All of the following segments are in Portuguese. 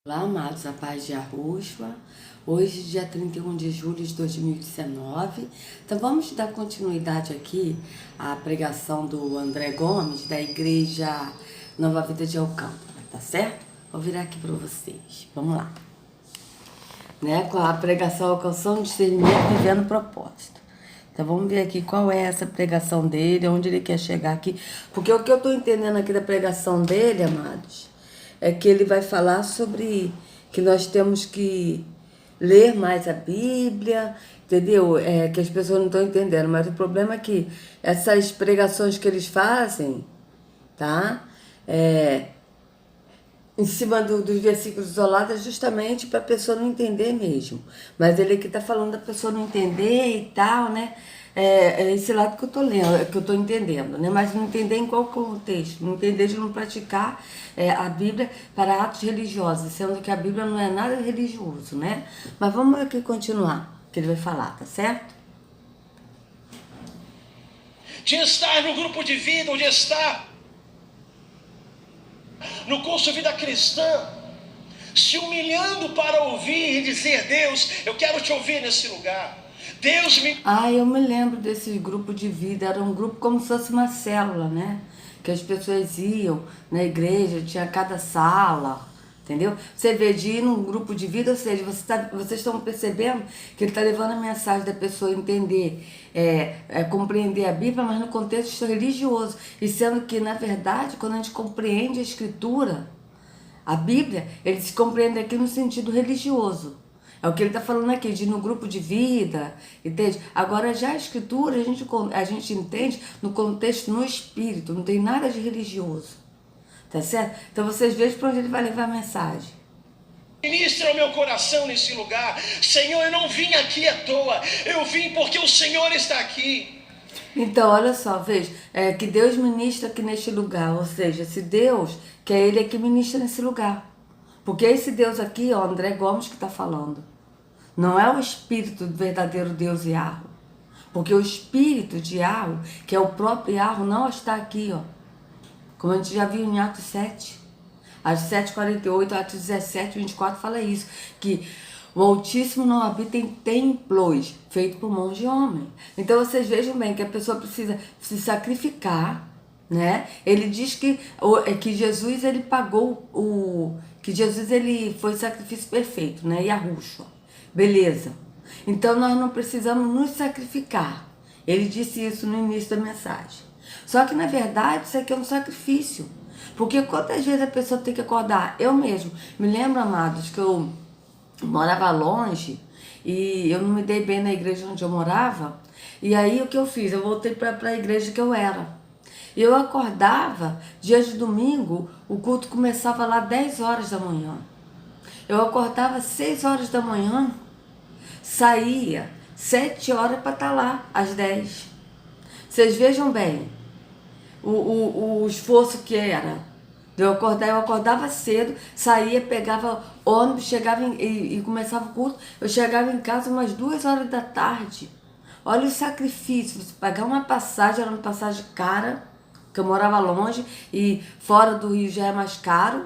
Olá, amados, a paz de Yahushua. Hoje, dia 31 de julho de 2019. Então, vamos dar continuidade aqui à pregação do André Gomes, da Igreja Nova Vida de Alcântara, tá certo? Vou virar aqui para vocês. Vamos lá. Com a pregação Alcançando Discernimento, Vivendo Propósito. Então, vamos ver aqui qual é essa pregação dele, onde ele quer chegar aqui. Porque o que eu estou entendendo aqui da pregação dele, amados, é que ele vai falar sobre que nós temos que ler mais a Bíblia, entendeu? Que as pessoas não estão entendendo, mas o problema é que essas pregações que eles fazem, tá? Em cima dos versículos isolados é justamente para a pessoa não entender mesmo. Mas ele aqui está falando da pessoa não entender e tal, né? É esse lado que eu estou lendo, que eu estou entendendo, né? Mas não entender em qual contexto, não entender de não praticar a Bíblia para atos religiosos, sendo que a Bíblia não é nada religioso, né? Mas vamos aqui continuar, que ele vai falar, tá certo? De estar no grupo de vida, ou de estar no curso Vida Cristã, se humilhando para ouvir e dizer: Deus, eu quero te ouvir nesse lugar. Deus me... Eu me lembro desse grupo de vida, era um grupo como se fosse uma célula, né? Que as pessoas iam na igreja, tinha cada sala, entendeu? Você vê de ir num grupo de vida, ou seja, vocês estão percebendo que ele está levando a mensagem da pessoa entender, compreender a Bíblia, mas no contexto religioso. E sendo que, na verdade, quando a gente compreende a Escritura, a Bíblia, ele se compreende aqui no sentido religioso. É o que ele está falando aqui, de ir no grupo de vida, entende? Agora, já a Escritura, a gente entende no contexto, no espírito, não tem nada de religioso, tá certo? Então, vocês vejam para onde ele vai levar a mensagem. Ministra o meu coração nesse lugar. Senhor, eu não vim aqui à toa, eu vim porque o Senhor está aqui. Então, olha só, veja, que Deus ministra aqui neste lugar, ou seja, se Deus, que é Ele que ministra nesse lugar. Porque esse Deus aqui, ó, André Gomes que está falando, não é o Espírito do verdadeiro Deus Yahweh. Porque o Espírito de Yahweh, que é o próprio Yahweh, não está aqui, ó. Como a gente já viu em Atos 7. Atos 7:48, Atos 17:24 fala isso, que o Altíssimo não habita em templos feitos por mãos de homem. Então vocês vejam bem que a pessoa precisa se sacrificar, né? Ele diz que Jesus ele pagou que Jesus ele foi sacrifício perfeito, né? Yahushua. Beleza. Então nós não precisamos nos sacrificar. Ele disse isso no início da mensagem. Só que na verdade isso aqui é um sacrifício. Porque quantas vezes a pessoa tem que acordar? Eu mesmo. Me lembro, amados, que eu morava longe e eu não me dei bem na igreja onde eu morava. E aí o que eu fiz? Eu voltei para a igreja que eu era. E eu acordava, dia de domingo, o culto começava lá 10 horas da manhã. Eu acordava 6 horas da manhã, saía 7 horas para estar lá, às 10. Vocês vejam bem o esforço que era. Eu acordava cedo, saía, pegava ônibus, chegava e começava o culto. Eu chegava em casa umas 2 horas da tarde. Olha o sacrifício, você pagar uma passagem, era uma passagem cara, que eu morava longe e fora do Rio já é mais caro.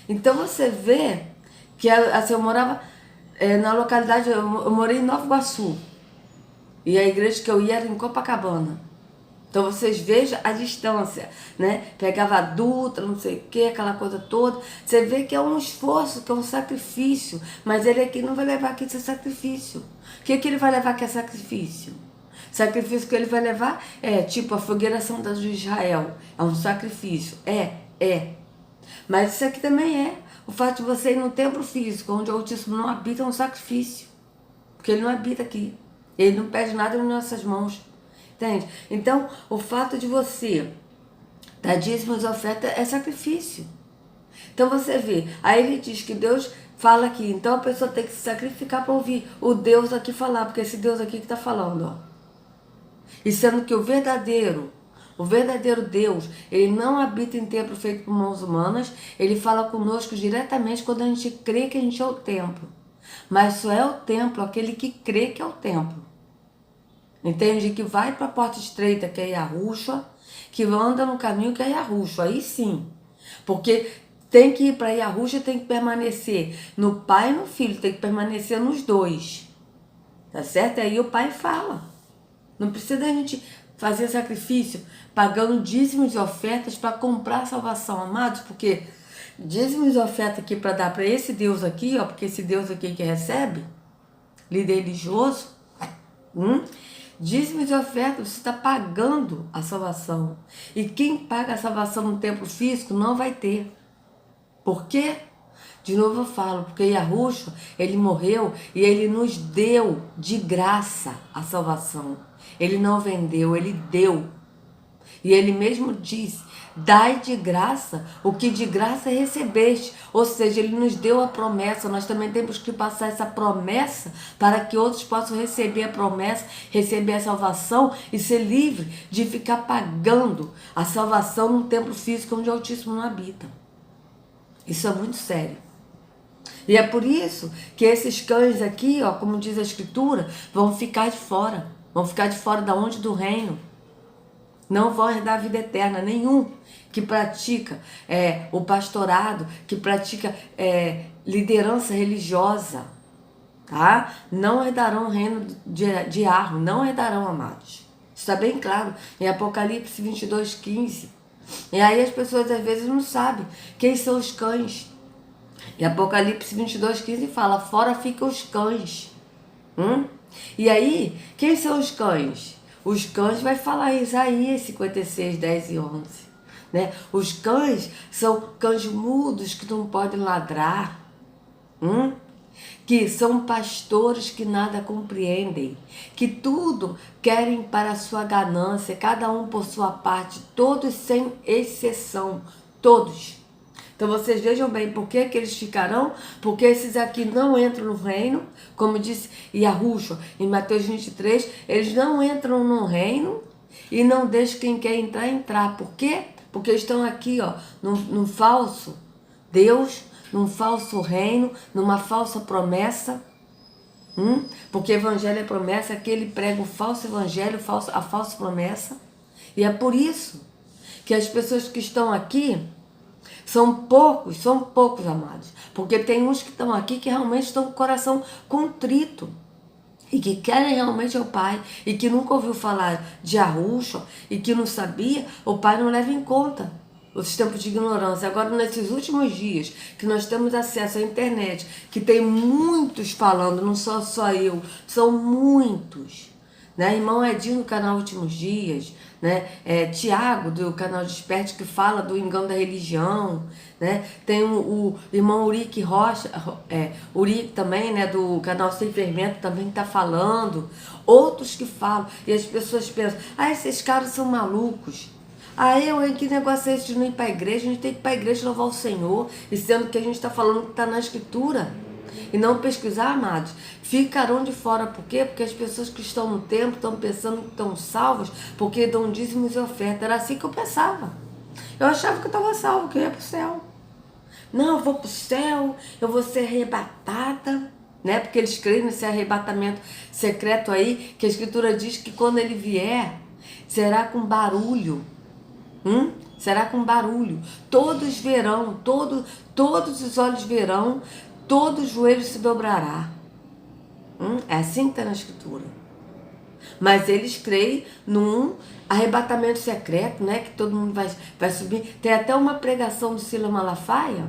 Então você vê que assim, eu morava na localidade, eu morei em Nova Iguaçu. E a igreja que eu ia era em Copacabana. Então vocês vejam a distância, né? Pegava a Dutra, não sei o que, aquela coisa toda. Você vê que é um esforço, que é um sacrifício. Mas ele aqui não vai levar aqui esse sacrifício. O que ele vai levar que é sacrifício? Sacrifício que ele vai levar é tipo a fogueira santa de Israel. É um sacrifício. Mas isso aqui também é. O fato de você ir no templo físico, onde o Altíssimo não habita, é um sacrifício. Porque ele não habita aqui. Ele não pede nada nas nossas mãos. Entende? Então, o fato de você dar dízimos e oferta é sacrifício. Então você vê, aí ele diz que Deus fala aqui, então a pessoa tem que se sacrificar para ouvir o Deus aqui falar, porque esse Deus aqui que está falando, ó. E sendo que o verdadeiro Deus, ele não habita em templo feito por mãos humanas, ele fala conosco diretamente quando a gente crê que a gente é o templo. Mas só é o templo aquele que crê que é o templo. Entende? Que vai para a porta estreita, que é Yahushua, que anda no caminho que é Yahushua, aí sim. Porque tem que ir para Yahusha, tem que permanecer no pai e no filho, tem que permanecer nos dois. Tá certo? Aí o pai fala. Não precisa da gente fazer sacrifício, pagando dízimos e ofertas para comprar a salvação, amados, porque dízimos e ofertas aqui para dar para esse Deus aqui, ó, porque esse Deus aqui que recebe, líder religioso, dízimos e ofertas, você está pagando a salvação. E quem paga a salvação no templo físico não vai ter. Por quê? De novo eu falo, porque Yahusha, ele morreu e ele nos deu de graça a salvação. Ele não vendeu, ele deu. E ele mesmo diz, dai de graça o que de graça recebeste. Ou seja, ele nos deu a promessa, nós também temos que passar essa promessa para que outros possam receber a promessa, receber a salvação e ser livre de ficar pagando a salvação num templo físico onde o Altíssimo não habita. Isso é muito sério. E é por isso que esses cães aqui, ó, como diz a Escritura, vão ficar de fora. Vão ficar de fora da onde? Do reino. Não vão herdar a vida eterna. Nenhum que pratica o pastorado, que pratica liderança religiosa, tá? Não herdarão o reino de Arro. Não herdarão, amados. Está bem claro em Apocalipse 22:15. E aí as pessoas às vezes não sabem quem são os cães. E Apocalipse 22:15 fala, fora ficam os cães. E aí, quem são os cães? Os cães vai falar em Isaías 56:10 e 11. Né? Os cães são cães mudos que não podem ladrar. Que são pastores que nada compreendem, que tudo querem para a sua ganância, cada um por sua parte, todos sem exceção, todos. Então vocês vejam bem por que eles ficarão, porque esses aqui não entram no reino, como disse Yahusha em Mateus 23, eles não entram no reino e não deixam quem quer entrar. Por quê? Porque estão aqui, ó, num falso Deus, num falso reino, numa falsa promessa. Porque evangelho é promessa, aqui ele prega o falso evangelho, a falsa promessa. E é por isso que as pessoas que estão aqui são poucos, amados. Porque tem uns que estão aqui que realmente estão com o coração contrito. E que querem realmente o Pai. E que nunca ouviu falar de Yahusha. E que não sabia, o Pai não leva em conta os tempos de ignorância. Agora, nesses últimos dias, que nós temos acesso à internet, que tem muitos falando, não sou só eu, são muitos. Né? Irmão Edinho do canal Últimos Dias, né? Tiago do canal Desperte, que fala do engano da religião, né? Tem o irmão Urique Rocha, Urique também, né? Do canal Sem Fermento, também está falando. Outros que falam, e as pessoas pensam, esses caras são malucos. Que negócio é esse de não ir para a igreja? A gente tem que ir para a igreja louvar o Senhor, e sendo que a gente está falando que está na Escritura. E não pesquisar, amados, ficarão de fora. Por quê? Porque as pessoas que estão no templo estão pensando que estão salvas porque dão dízimos e oferta. Era assim que eu pensava. Eu achava que eu estava salvo, que eu ia para o céu. Não, eu vou para o céu, eu vou ser arrebatada. Né? Porque eles creem nesse arrebatamento secreto aí, que a Escritura diz que quando ele vier, será com barulho. Será com barulho. Todos verão, todos os olhos verão, todo o joelho se dobrará. É assim que está na Escritura. Mas eles creem num arrebatamento secreto, né? Que todo mundo vai subir. Tem até uma pregação do Silas Malafaia,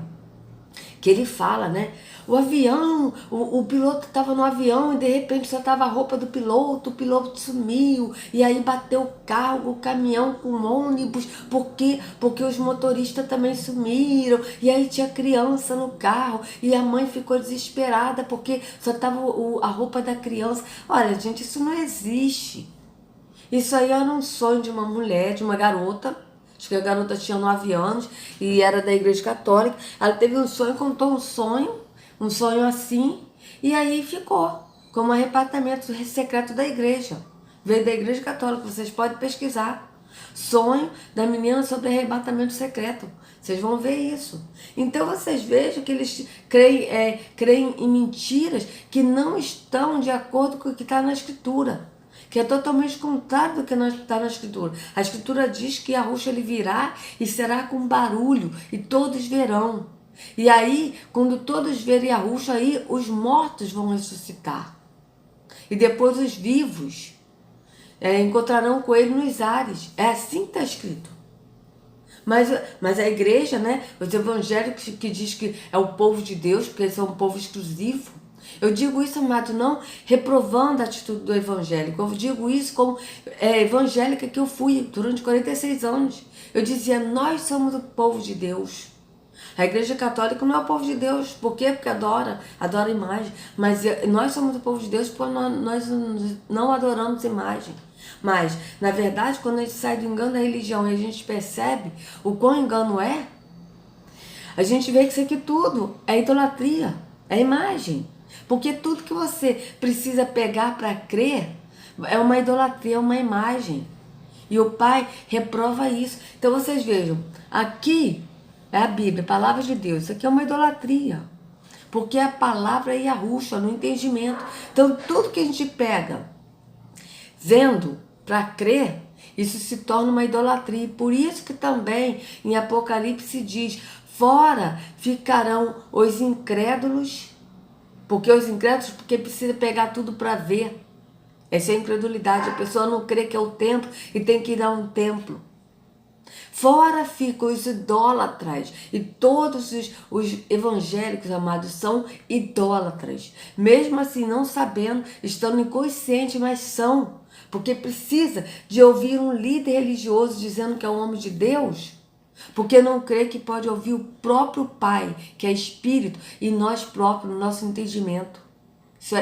que ele fala, né? O avião, o piloto estava no avião e de repente só estava a roupa do piloto, o piloto sumiu, e aí bateu o carro, o caminhão com o ônibus, por quê? Porque os motoristas também sumiram, e aí tinha criança no carro, e a mãe ficou desesperada porque só estava a roupa da criança. Olha, gente, isso não existe. Isso aí era um sonho de uma mulher, de uma garota. Acho que a garota tinha 9 anos e era da igreja católica. Ela teve um sonho, contou um sonho assim, e aí ficou como arrebatamento secreto da igreja. Veio da igreja católica, vocês podem pesquisar. Sonho da menina sobre arrebatamento secreto. Vocês vão ver isso. Então vocês vejam que eles creem em mentiras que não estão de acordo com o que está na Escritura. Que é totalmente contrário do que está na Escritura. A Escritura diz que Yahusha ele virá e será com barulho, e todos verão. E aí, quando todos verem Yahushua, aí os mortos vão ressuscitar. E depois os vivos encontrarão com ele nos ares. É assim que está escrito. Mas a igreja, né, os evangélicos que diz que é o povo de Deus, porque eles são um povo exclusivo. Eu digo isso, amado, não reprovando a atitude do evangélico. Eu digo isso como evangélica que eu fui durante 46 anos. Eu dizia, nós somos o povo de Deus. A igreja católica não é o povo de Deus. Por quê? Porque adora imagem. Mas nós somos o povo de Deus porque nós não adoramos imagem. Mas, na verdade, quando a gente sai do engano da religião e a gente percebe o quão engano é, a gente vê que isso aqui tudo é idolatria, é imagem. Porque tudo que você precisa pegar para crer é uma idolatria, é uma imagem. E o Pai reprova isso. Então vocês vejam, aqui é a Bíblia, a palavra de Deus. Isso aqui é uma idolatria. Porque a palavra é Yahushua, no entendimento. Então tudo que a gente pega vendo para crer, isso se torna uma idolatria. E por isso que também em Apocalipse diz, fora ficarão os incrédulos. Porque os incrédulos, porque precisa pegar tudo para ver. Essa é a incredulidade. A pessoa não crê que é o templo e tem que ir a um templo. Fora ficam os idólatras. E todos os evangélicos, amados, são idólatras. Mesmo assim, não sabendo, estando inconscientes, mas são. Porque precisa de ouvir um líder religioso dizendo que é um homem de Deus. Porque não crê que pode ouvir o próprio Pai, que é Espírito, e nós próprios, no nosso entendimento.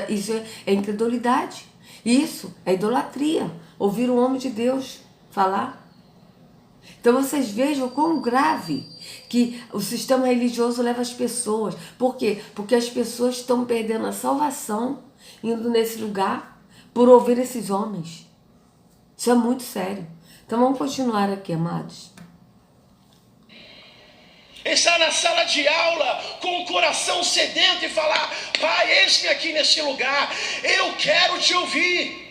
Isso é incredulidade. Isso é idolatria. Ouvir um homem de Deus falar. Então vocês vejam quão grave que o sistema religioso leva as pessoas. Por quê? Porque as pessoas estão perdendo a salvação, indo nesse lugar, por ouvir esses homens. Isso é muito sério. Então vamos continuar aqui, amados. Estar na sala de aula com o coração sedento e falar, Pai, eis-me aqui nesse lugar, eu quero te ouvir.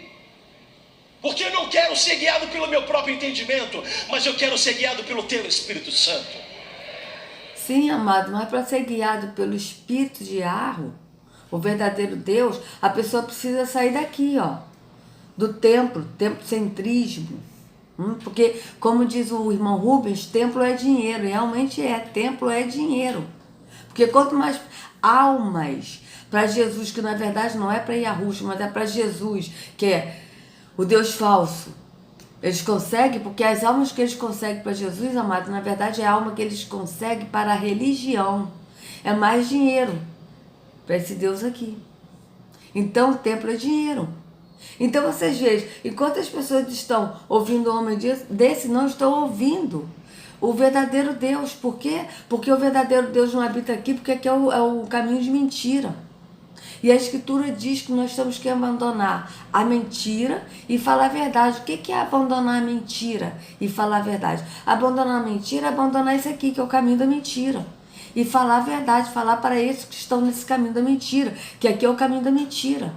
Porque eu não quero ser guiado pelo meu próprio entendimento, mas eu quero ser guiado pelo teu Espírito Santo. Sim, amado, mas para ser guiado pelo Espírito de Yahweh, o verdadeiro Deus, a pessoa precisa sair daqui, ó, do templocentrismo. Porque, como diz o irmão Rubens, templo é dinheiro. E realmente é, templo é dinheiro. Porque quanto mais almas para Jesus, que na verdade não é para Yahushua, mas é para Jesus, que é o Deus falso, eles conseguem, porque as almas que eles conseguem para Jesus, amado, na verdade é a alma que eles conseguem para a religião. É mais dinheiro para esse Deus aqui. Então o templo é dinheiro. Então vocês vejam, enquanto as pessoas estão ouvindo um homem desse, não estão ouvindo o verdadeiro Deus. Por quê? Porque o verdadeiro Deus não habita aqui, porque aqui é o caminho de mentira. E a Escritura diz que nós temos que abandonar a mentira e falar a verdade. O que é abandonar a mentira e falar a verdade? Abandonar a mentira é abandonar isso aqui, que é o caminho da mentira. E falar a verdade, falar para esses que estão nesse caminho da mentira, que aqui é o caminho da mentira.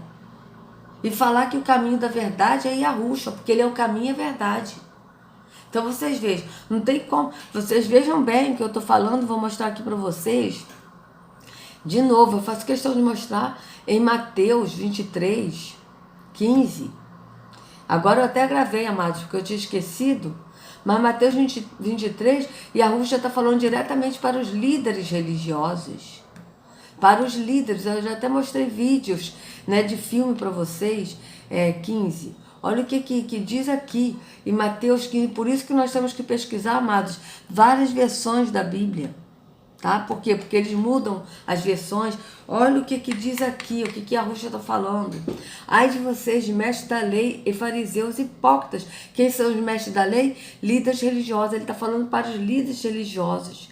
E falar que o caminho da verdade é Yahushua, porque ele é o caminho e a verdade. Então vocês vejam, não tem como, vocês vejam bem o que eu estou falando, vou mostrar aqui para vocês. De novo, eu faço questão de mostrar em Mateus 23, 15. Agora eu até gravei, amados, porque eu tinha esquecido. Mas Mateus 23, Yahushua está falando diretamente para os líderes religiosos. Para os líderes, eu já até mostrei vídeos, né, de filme para vocês, 15. Olha o que diz aqui em Mateus 15, por isso que nós temos que pesquisar, amados, várias versões da Bíblia, tá? Por quê? Porque eles mudam as versões. Olha o que diz aqui, o que Yahushua está falando. Ai de vocês, mestres da lei e fariseus hipócritas. Quem são os mestres da lei? Líderes religiosos. Ele está falando para os líderes religiosos.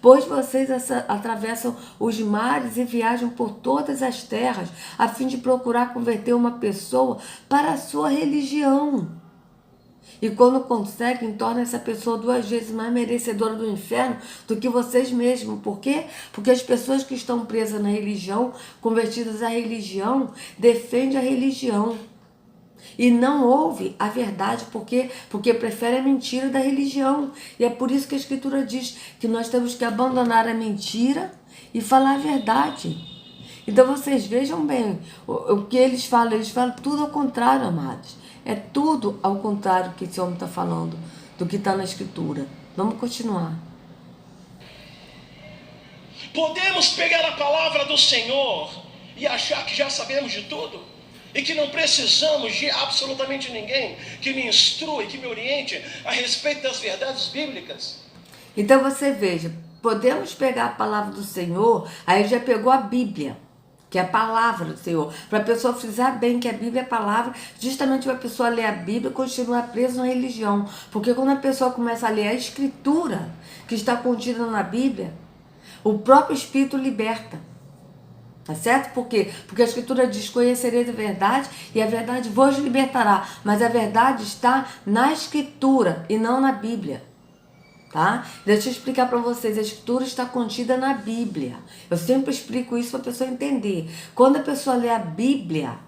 Pois vocês atravessam os mares e viajam por todas as terras, a fim de procurar converter uma pessoa para a sua religião. E quando conseguem, torna essa pessoa 2 vezes mais merecedora do inferno do que vocês mesmos. Por quê? Porque as pessoas que estão presas na religião, convertidas à religião, defendem a religião. E não ouve a verdade porque prefere a mentira da religião. E é por isso que a Escritura diz que nós temos que abandonar a mentira e falar a verdade. Então vocês vejam bem o que eles falam tudo ao contrário, amados. É tudo ao contrário que esse homem está falando, do que está na Escritura. Vamos continuar. Podemos pegar a palavra do Senhor e achar que já sabemos de tudo? E que não precisamos de absolutamente ninguém que me instrua e que me oriente a respeito das verdades bíblicas? Então você veja, podemos pegar a palavra do Senhor, aí já pegou a Bíblia, que é a palavra do Senhor, para a pessoa frisar bem que a Bíblia é a palavra, justamente para a pessoa ler a Bíblia e continuar presa na religião. Porque quando a pessoa começa a ler a Escritura, que está contida na Bíblia, o próprio Espírito liberta. Tá certo? Por quê? Porque a Escritura diz: conhecereis a verdade e a verdade vos libertará. Mas a verdade está na Escritura e não na Bíblia. Tá? Deixa eu explicar para vocês. A Escritura está contida na Bíblia. Eu sempre explico isso para a pessoa entender. Quando a pessoa lê a Bíblia,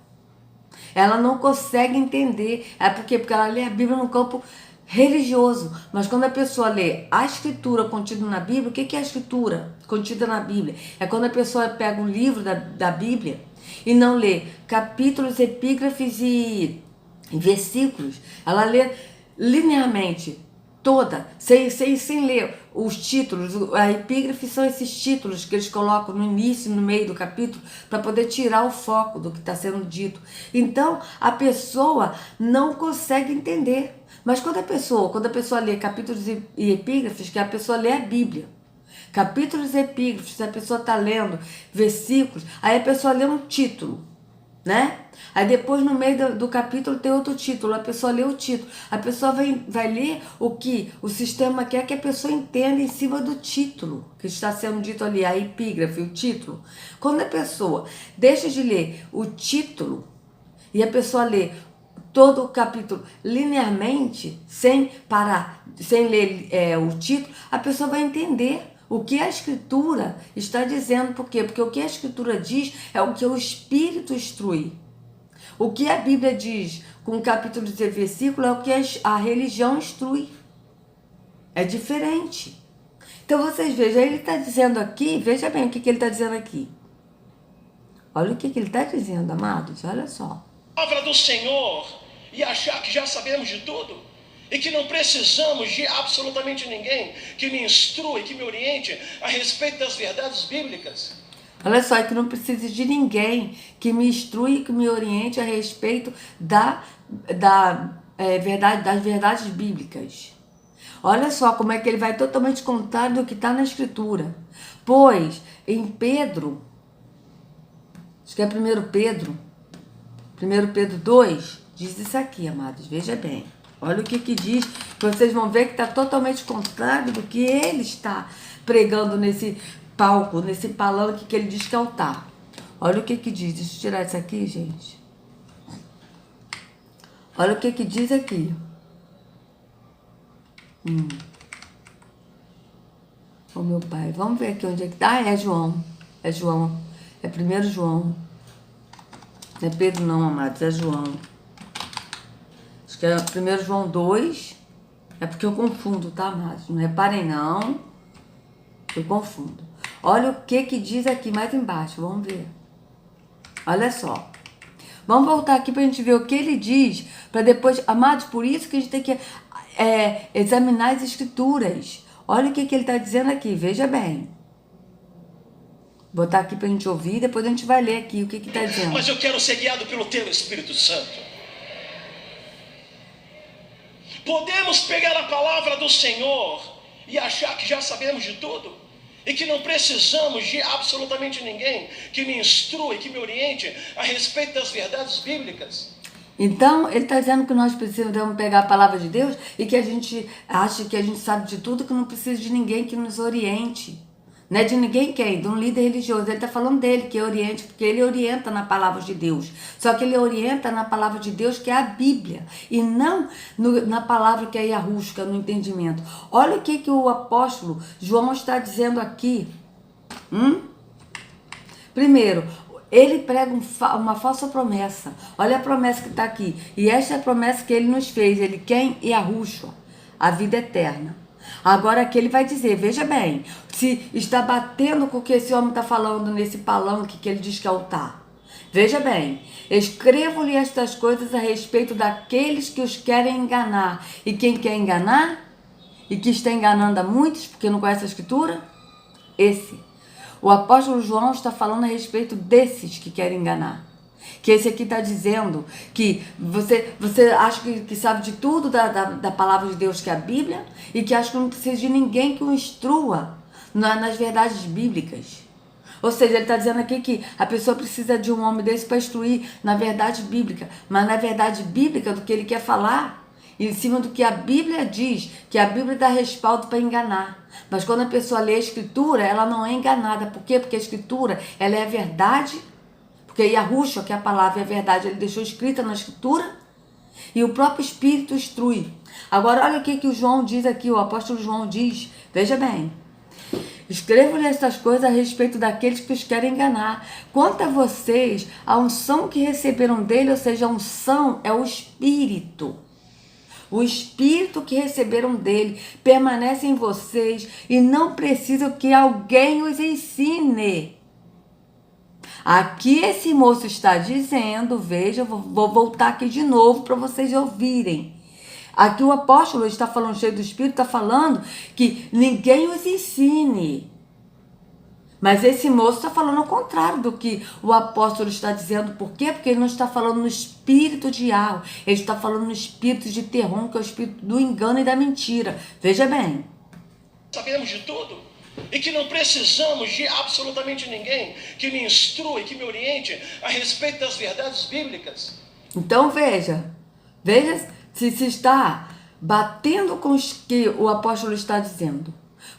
ela não consegue entender. É por quê? Porque ela lê a Bíblia no campo religioso. Mas quando a pessoa lê a Escritura contida na Bíblia, o que é a Escritura contida na Bíblia? É quando a pessoa pega um livro da Bíblia e não lê capítulos, epígrafes e versículos. Ela lê linearmente toda, sem ler os títulos. A epígrafe são esses títulos que eles colocam no início e no meio do capítulo para poder tirar o foco do que está sendo dito. Então a pessoa não consegue entender. Mas quando a pessoa lê capítulos e epígrafes, que a pessoa lê a Bíblia, capítulos e epígrafes, a pessoa está lendo versículos, aí a pessoa lê um título, né? Aí depois no meio do capítulo tem outro título, a pessoa lê o título, a pessoa vai ler o que o sistema quer que a pessoa entenda em cima do título que está sendo dito ali, a epígrafe, o título. Quando a pessoa deixa de ler o título e a pessoa lê todo o capítulo linearmente, sem parar, sem ler o título, a pessoa vai entender o que a Escritura está dizendo. Por quê? Porque o que a Escritura diz é o que o Espírito instrui. O que a Bíblia diz com capítulos e versículos é o que a religião instrui. É diferente. Então vocês vejam, ele está dizendo aqui, veja bem o que ele está dizendo aqui. Olha o que ele está dizendo, amados, olha só. A palavra do Senhor e achar que já sabemos de tudo e que não precisamos de absolutamente ninguém que me instrua e que me oriente a respeito das verdades bíblicas. Olha só, é que não precisa de ninguém que me instrua e que me oriente a respeito das verdades bíblicas. Olha só como é que ele vai totalmente contrário do que está na Escritura. Pois em Pedro, acho que é 1 Pedro 2, diz isso aqui, amados, veja bem. Olha o que diz, vocês vão ver que está totalmente contrário do que ele está pregando nesse palco, nesse palanque que ele diz que é altar. Olha o que diz, deixa eu tirar isso aqui, gente. Olha o que diz aqui. Oh, meu pai, vamos ver aqui onde é que tá. Ah, é João, é 1 João. Não é Pedro não, amados, é João. Acho que é 1 João 2. É porque eu confundo, tá, amados? Não reparem não. Eu confundo. Olha o que diz aqui mais embaixo, vamos ver. Olha só. Vamos voltar aqui pra gente ver o que ele diz, para depois, amados, por isso que a gente tem que examinar as Escrituras. Olha o que ele está dizendo aqui, veja bem. Vou botar aqui pra gente ouvir, depois a gente vai ler aqui o que está dizendo. Mas eu quero ser guiado pelo teu Espírito Santo. Podemos pegar a palavra do Senhor e achar que já sabemos de tudo e que não precisamos de absolutamente ninguém que me instrua e que me oriente a respeito das verdades bíblicas. Então, ele está dizendo que nós precisamos pegar a palavra de Deus e que a gente acha que a gente sabe de tudo, que não precisa de ninguém que nos oriente. Não é de ninguém quem? De um líder religioso. Ele está falando dele, que oriente, porque ele orienta na palavra de Deus. Só que ele orienta na palavra de Deus, que é a Bíblia, e não na palavra que é Yahusca, no entendimento. Olha o que o apóstolo João está dizendo aqui. Primeiro, Ele prega uma falsa promessa. Olha a promessa que está aqui. E esta é a promessa que ele nos fez. Ele quem? Yahushua, a vida eterna. Agora aqui ele vai dizer, veja bem, se está batendo com o que esse homem está falando nesse palanque que ele diz que é altar. Veja bem, escrevo-lhe estas coisas a respeito daqueles que os querem enganar. E quem quer enganar? E que está enganando a muitos, porque não conhece a Escritura? Esse. O apóstolo João está falando a respeito desses que querem enganar. Que esse aqui está dizendo que você acha que sabe de tudo da palavra de Deus, que é a Bíblia, e que acha que não precisa de ninguém que o instrua nas verdades bíblicas. Ou seja, ele está dizendo aqui que a pessoa precisa de um homem desse para instruir na verdade bíblica. Mas na verdade bíblica do que ele quer falar, em cima do que a Bíblia diz, que a Bíblia dá respaldo para enganar. Mas quando a pessoa lê a Escritura, ela não é enganada. Por quê? Porque a Escritura, ela é a verdade. Porque Yahushua, que é a palavra, é a verdade, ele deixou escrita na Escritura. E o próprio Espírito instrui. Agora, olha o que o João diz aqui, o apóstolo João diz. Veja bem. Escrevo-lhe estas coisas a respeito daqueles que os querem enganar. Quanto a vocês, a unção que receberam dele, ou seja, a unção é o Espírito. O Espírito que receberam dele permanece em vocês e não precisam que alguém os ensine. Aqui esse moço está dizendo, veja, vou voltar aqui de novo para vocês ouvirem. Aqui o apóstolo está falando, cheio do Espírito, está falando que ninguém os ensine. Mas esse moço está falando o contrário do que o apóstolo está dizendo. Por quê? Porque ele não está falando no espírito de Yahweh. Ele está falando no espírito de Terron, que é o espírito do engano e da mentira. Veja bem. Sabemos de tudo. E que não precisamos de absolutamente ninguém que me instrua e que me oriente a respeito das verdades bíblicas. Então veja se está batendo com os que o apóstolo está dizendo.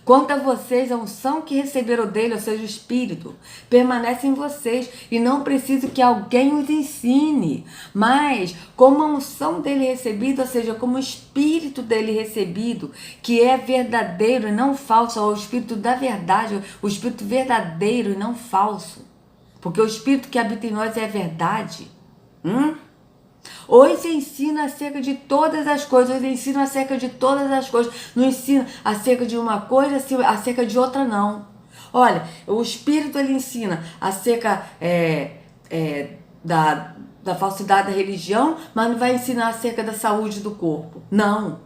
Quanto a vocês, a unção que receberam dele, ou seja, o Espírito, permanece em vocês e não precisa que alguém os ensine. Mas, como a unção dele recebida, ou seja, como o Espírito dele recebido, que é verdadeiro e não falso, ou o Espírito da verdade, o Espírito verdadeiro e não falso. Porque o Espírito que habita em nós é a verdade. Hoje ensina acerca de todas as coisas, hoje ensina acerca de todas as coisas, não ensina acerca de uma coisa, acerca de outra não. Olha, o Espírito ele ensina acerca da falsidade da religião, mas não vai ensinar acerca da saúde do corpo, não.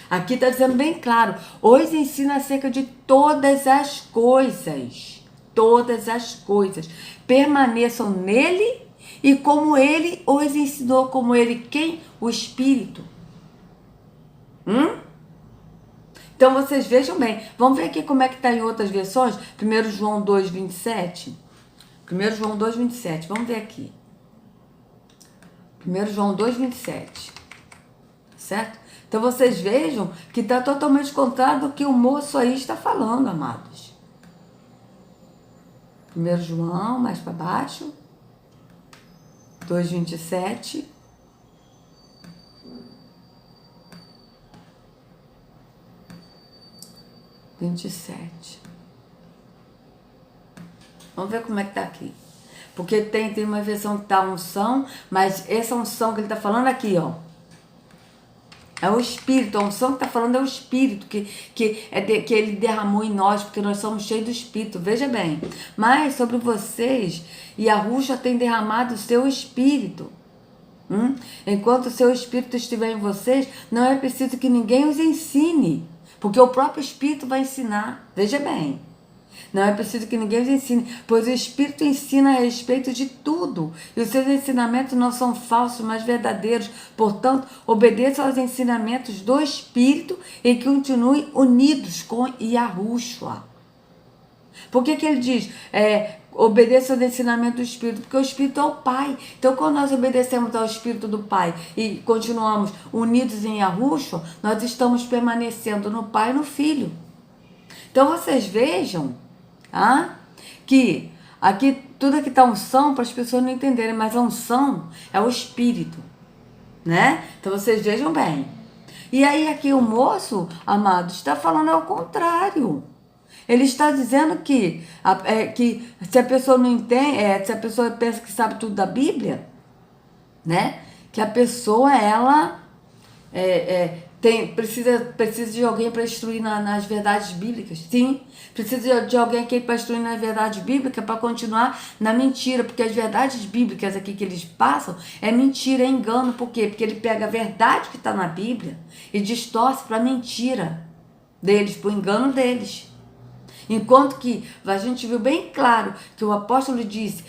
Aqui está dizendo bem claro, hoje ensina acerca de todas as coisas, permaneçam nele. E como ele os ensinou, como ele quem? O Espírito. Então vocês vejam bem. Vamos ver aqui como é que está em outras versões. 1 João 2,27. 1 João 2,27. Vamos ver aqui. 1 João 2,27. Certo? Então vocês vejam que está totalmente contrário do que o moço aí está falando, amados. 1 João, mais para baixo. 2,27. Vamos ver como é que tá aqui. Porque tem uma versão que tá unção, mas essa unção que ele tá falando aqui, ó. É o Espírito, a unção que tá falando é o Espírito, que ele derramou em nós, porque nós somos cheios do Espírito, veja bem. Mas sobre vocês, Yahushua tem derramado o seu Espírito. Enquanto o seu Espírito estiver em vocês, não é preciso que ninguém os ensine, porque o próprio Espírito vai ensinar, veja bem. Não é preciso que ninguém os ensine, pois o Espírito ensina a respeito de tudo. E os seus ensinamentos não são falsos, mas verdadeiros. Portanto, obedeçam aos ensinamentos do Espírito e continuem unidos com Yahushua. Por que ele diz, obedeça aos ensinamentos do Espírito? Porque o Espírito é o Pai. Então, quando nós obedecemos ao Espírito do Pai e continuamos unidos em Yahushua, nós estamos permanecendo no Pai e no Filho. Então, vocês vejam que aqui tudo aqui está unção para as pessoas não entenderem, mas a unção é o Espírito, né? Então vocês vejam bem. E aí aqui o moço, amado, está falando ao contrário. Ele está dizendo que se a pessoa não entende, se a pessoa pensa que sabe tudo da Bíblia, né? Que a pessoa, ela precisa de alguém para instruir nas verdades bíblicas. Sim, precisa de alguém aqui para instruir nas verdades bíblicas, para continuar na mentira, porque as verdades bíblicas aqui que eles passam é mentira, é engano. Por quê? Porque ele pega a verdade que está na Bíblia e distorce para a mentira deles, para o engano deles. Enquanto que a gente viu bem claro que o apóstolo disse,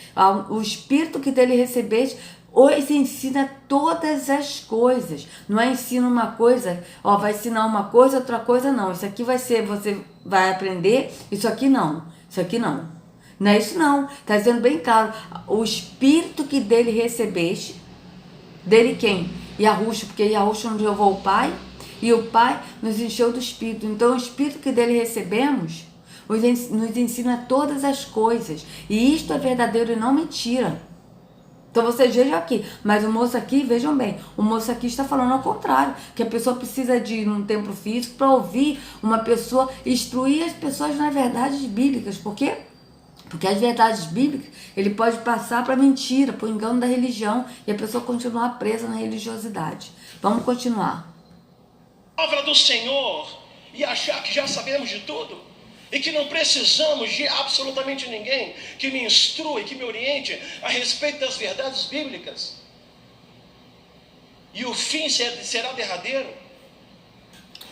o Espírito que dele recebeste hoje ensina todas as coisas. Não é ensina uma coisa, vai ensinar uma coisa, outra coisa não. Isso aqui vai ser, você vai aprender, isso aqui não. Isso aqui não. Não é isso não. Está dizendo bem claro. O Espírito que dele recebeste, dele quem? Yahushua, porque Yahushua nos levou o Pai, e o Pai nos encheu do Espírito. Então o Espírito que dele recebemos nos ensina todas as coisas. E isto é verdadeiro e não mentira. Então vocês vejam aqui, mas o moço aqui, vejam bem, o moço aqui está falando ao contrário, que a pessoa precisa de ir num templo físico para ouvir uma pessoa, instruir as pessoas nas verdades bíblicas. Por quê? Porque as verdades bíblicas, ele pode passar para mentira, para o engano da religião, e a pessoa continuar presa na religiosidade. Vamos continuar. A palavra do Senhor e achar que já sabemos de tudo. E que não precisamos de absolutamente ninguém que me instrua e que me oriente a respeito das verdades bíblicas. E o fim será derradeiro.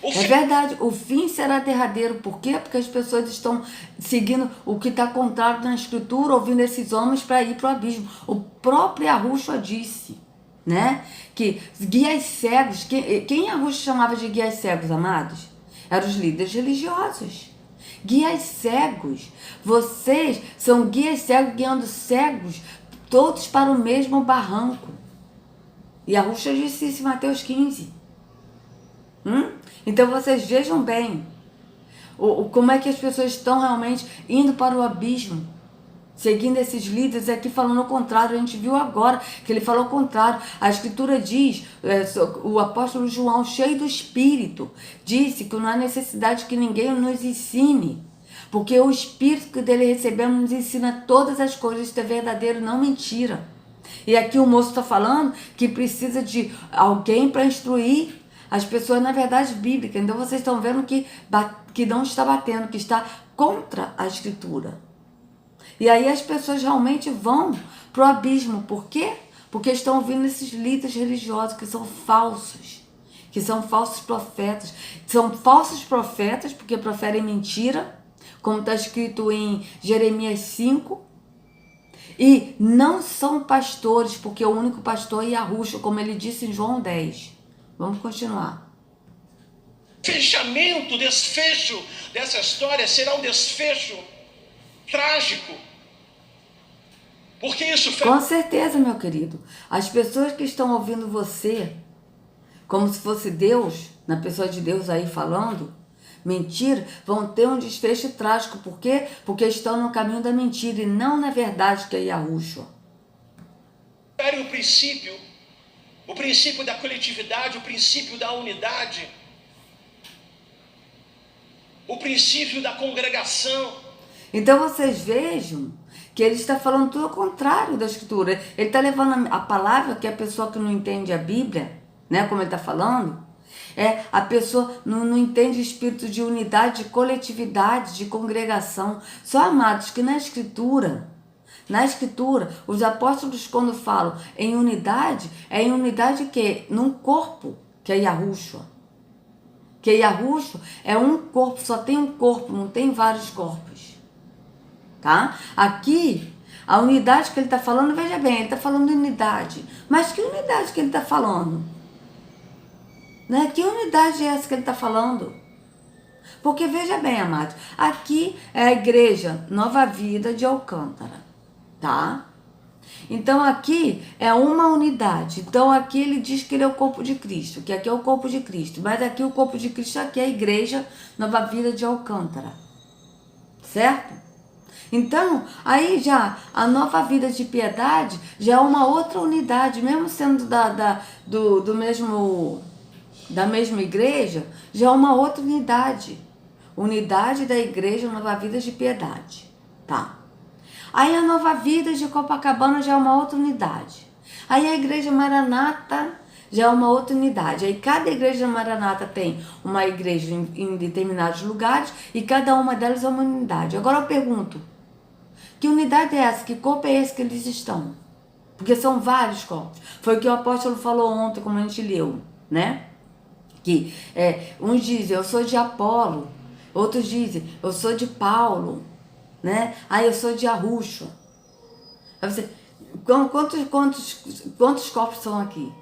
É verdade, o fim será derradeiro. Por quê? Porque as pessoas estão seguindo o que está contrário na Escritura, ouvindo esses homens para ir para o abismo. O próprio Yahushua disse, né? Que guias cegos, quem Yahushua chamava de guias cegos, amados? Eram os líderes religiosos. Guias cegos. Vocês são guias cegos, guiando cegos, todos para o mesmo barranco. E Yahushua disse isso em Mateus 15. Então vocês vejam bem como é que as pessoas estão realmente indo para o abismo, seguindo esses líderes aqui falando o contrário. A gente viu agora que ele falou o contrário. A Escritura diz, o apóstolo João, cheio do Espírito, disse que não há necessidade que ninguém nos ensine, porque o Espírito que dele recebemos nos ensina todas as coisas. Isso é verdadeiro, não mentira. E aqui o moço está falando que precisa de alguém para instruir as pessoas na verdade bíblica. Então vocês estão vendo que não está batendo, que está contra a Escritura. E aí as pessoas realmente vão pro abismo. Por quê? Porque estão ouvindo esses líderes religiosos que são falsos. Que são falsos profetas. São falsos profetas porque proferem mentira, como está escrito em Jeremias 5. E não são pastores, porque o único pastor é Yahushua, como ele disse em João 10. Vamos continuar. Desfecho dessa história será um desfecho trágico. Porque isso Com certeza, meu querido. As pessoas que estão ouvindo você, como se fosse Deus, na pessoa de Deus aí falando, mentira, vão ter um desfecho trágico. Por quê? Porque estão no caminho da mentira e não na verdade que é Yahushua. O princípio da coletividade, o princípio da unidade, o princípio da congregação. Então vocês vejam que ele está falando tudo ao contrário da Escritura. Ele está levando a palavra que a pessoa que não entende a Bíblia, né, como ele está falando, a pessoa não entende o espírito de unidade, de coletividade, de congregação. Só, amados, que na Escritura, os apóstolos quando falam em unidade, é em unidade que? Num corpo, que é Yahushua. Que Yahushua é um corpo, só tem um corpo, não tem vários corpos. Tá? Aqui, a unidade que ele está falando, veja bem, ele está falando de unidade. Mas que unidade que ele está falando? Né? Que unidade é essa que ele está falando? Porque veja bem, amados, aqui é a igreja Nova Vida de Alcântara, tá? Então aqui é uma unidade. Então aqui ele diz que ele é o corpo de Cristo, que aqui é o corpo de Cristo. Mas aqui o corpo de Cristo, aqui é a igreja Nova Vida de Alcântara. Certo? Então, aí já a Nova Vida de Piedade já é uma outra unidade, mesmo sendo da mesma igreja, já é uma outra unidade. unidade da igreja Nova Vida de Piedade. Tá. Aí a Nova Vida de Copacabana já é uma outra unidade. Aí a igreja Maranata já é uma outra unidade. Aí cada igreja Maranata tem uma igreja em determinados lugares e cada uma delas é uma unidade. Agora eu pergunto, que unidade é essa? Que corpo é esse que eles estão? Porque são vários corpos. Foi o que o apóstolo falou ontem, como a gente leu, né? Que uns dizem, eu sou de Apolo. Outros dizem, eu sou de Paulo, né? Ah, eu sou de Arruxo. Aí você, quantos corpos são aqui?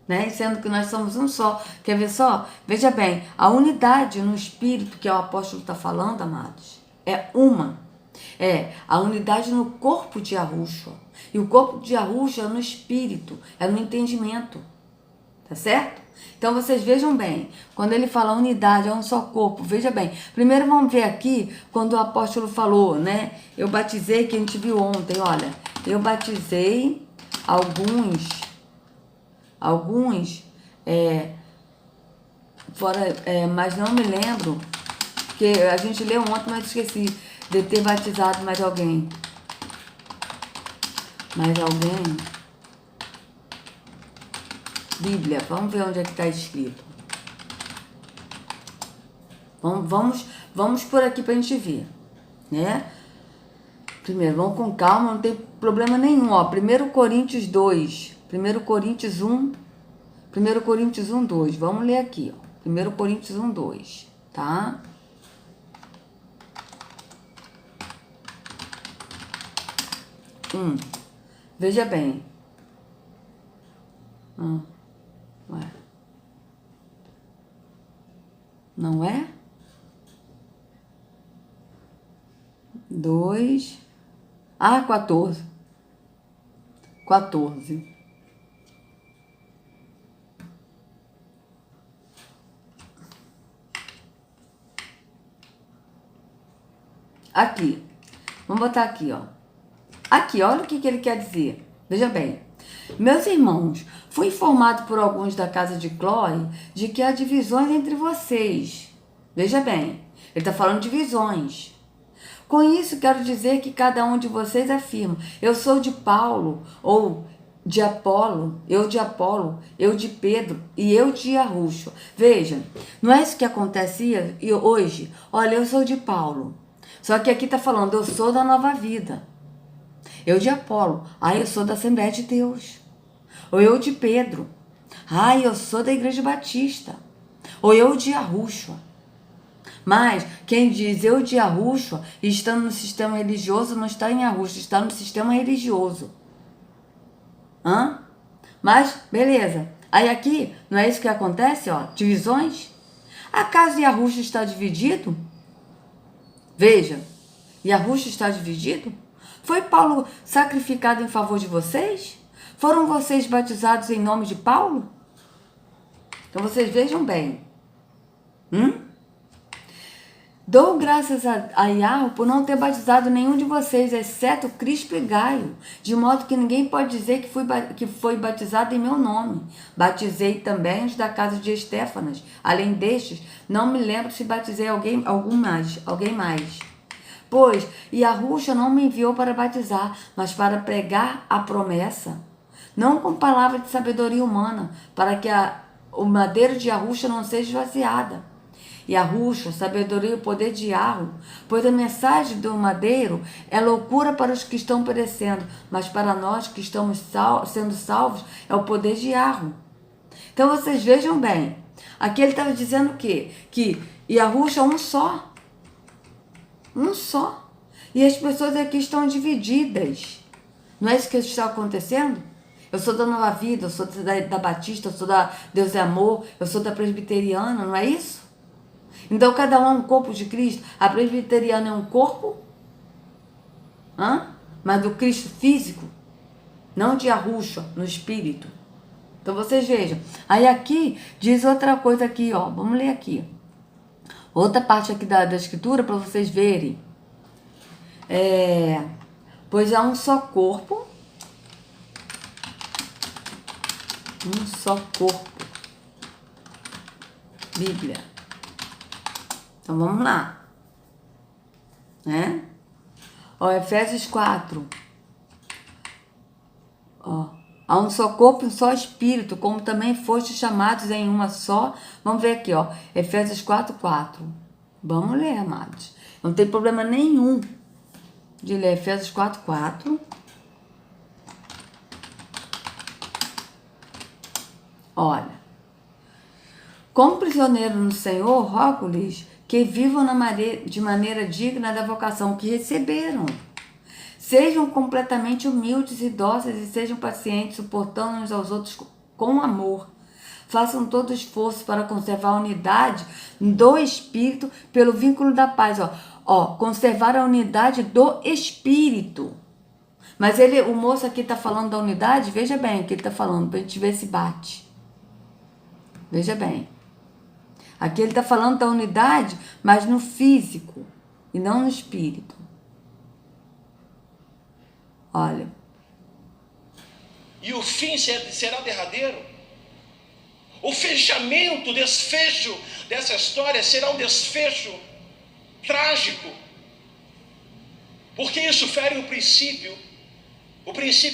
Né? Sendo que nós somos um só. Quer ver só? Veja bem, a unidade no espírito que o apóstolo está falando, amados, é uma. É a unidade no corpo de Arruxo. E o corpo de Arruxo é no espírito, é no entendimento. Tá certo? Então vocês vejam bem, quando ele fala unidade, é um só corpo, veja bem. Primeiro vamos ver aqui, quando o apóstolo falou, né? Eu batizei, que a gente viu ontem, olha. Eu batizei alguns, mas não me lembro, porque a gente leu ontem, mas esqueci de ter batizado mais alguém. Bíblia, vamos ver onde é que está escrito. Vamos por aqui para a gente ver, né? Primeiro, vamos com calma, não tem problema nenhum, ó. 1 Coríntios 2, 1 Coríntios 1, 1 Coríntios 1, 2, vamos ler aqui, ó. 1 Coríntios 1, 2, tá? Veja bem. Ué. Não é? 2. 14. 14. Aqui. Vamos botar aqui, ó. Aqui, olha o que ele quer dizer. Veja bem. Meus irmãos, fui informado por alguns da casa de Clói de que há divisões entre vocês. Veja bem, ele está falando de divisões. Com isso, quero dizer que cada um de vocês afirma, eu sou de Paulo, ou de Apolo, eu de Pedro e eu de Arruxo. Veja, não é isso que acontecia hoje? Olha, eu sou de Paulo. Só que aqui está falando, eu sou da Nova Vida. Eu de Apolo, eu sou da Assembleia de Deus. Ou eu de Pedro, eu sou da Igreja Batista. Ou eu de Arruxo. Mas quem diz eu de Arruxo, estando no sistema religioso, não está em Arruxo, está no sistema religioso. Mas, beleza. Aí aqui, não é isso que acontece, ó? Divisões? Acaso Arruxo está dividido? Veja, Arruxo está dividido? Foi Paulo sacrificado em favor de vocês? Foram vocês batizados em nome de Paulo? Então vocês vejam bem. Dou graças a Yahweh por não ter batizado nenhum de vocês, exceto Crispo e Gaio, de modo que ninguém pode dizer que foi batizado em meu nome. Batizei também os da casa de Estéfanas. Além destes, não me lembro se batizei alguém mais. Pois Arruxo não me enviou para batizar, mas para pregar a promessa, não com palavra de sabedoria humana, para que o madeiro de Arruxo não seja esvaziada. E Arruxo, sabedoria e o poder de Yahweh, pois a mensagem do madeiro é loucura para os que estão perecendo, mas para nós que estamos sendo salvos é o poder de Yahweh. Então vocês vejam bem, aqui ele estava dizendo o quê? Que Arruxo é um só. Um só. E as pessoas aqui estão divididas. Não é isso que está acontecendo? Eu sou da Nova Vida, eu sou da Batista, eu sou da Deus é Amor, eu sou da Presbiteriana, não é isso? Então cada um é um corpo de Cristo. A Presbiteriana é um corpo, mas do Cristo físico, não de Arruxo, no espírito. Então vocês vejam. Aí aqui diz outra coisa aqui, ó. Vamos ler aqui. Outra parte aqui da escritura para vocês verem. Pois há um só corpo. Um só corpo. Bíblia. Então vamos lá. Né? Ó, Efésios 4. Ó, há um só corpo e um só espírito, como também fostes chamados em uma só. Vamos ver aqui, ó. Efésios 4:4. Vamos ler, amados. Não tem problema nenhum de ler Efésios 4:4. Olha. Como prisioneiro no Senhor, rogo-lhes que vivam de maneira digna da vocação que receberam. Sejam completamente humildes e dóceis e sejam pacientes, suportando uns aos outros com amor. Façam todo esforço para conservar a unidade do Espírito pelo vínculo da paz. Conservar a unidade do Espírito. Mas o moço aqui está falando da unidade, veja bem o que ele está falando, para a gente ver se bate. Veja bem. Aqui ele está falando da unidade, mas no físico e não no espírito. Olha. E o fim será derradeiro? O fechamento, o desfecho dessa história será um desfecho trágico. Porque isso fere o princípio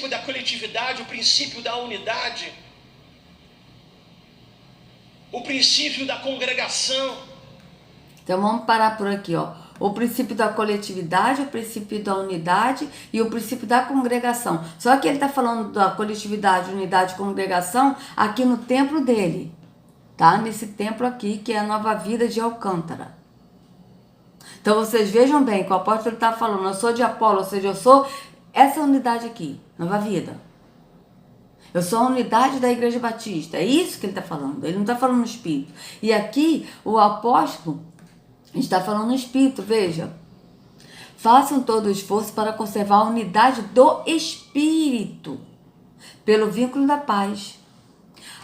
da coletividade, o princípio da unidade, o princípio da congregação. Então vamos parar por aqui, ó. O princípio da coletividade, o princípio da unidade e o princípio da congregação. Só que ele está falando da coletividade, unidade e congregação aqui no templo dele, tá? Nesse templo aqui, que é a Nova Vida de Alcântara. Então vocês vejam bem que o apóstolo está falando, eu sou de Apolo, ou seja, eu sou essa unidade aqui, Nova Vida. Eu sou a unidade da Igreja Batista. É isso que ele está falando. Ele não está falando no Espírito. E aqui, o apóstolo está falando no Espírito. Veja. Façam todo o esforço para conservar a unidade do Espírito pelo vínculo da paz.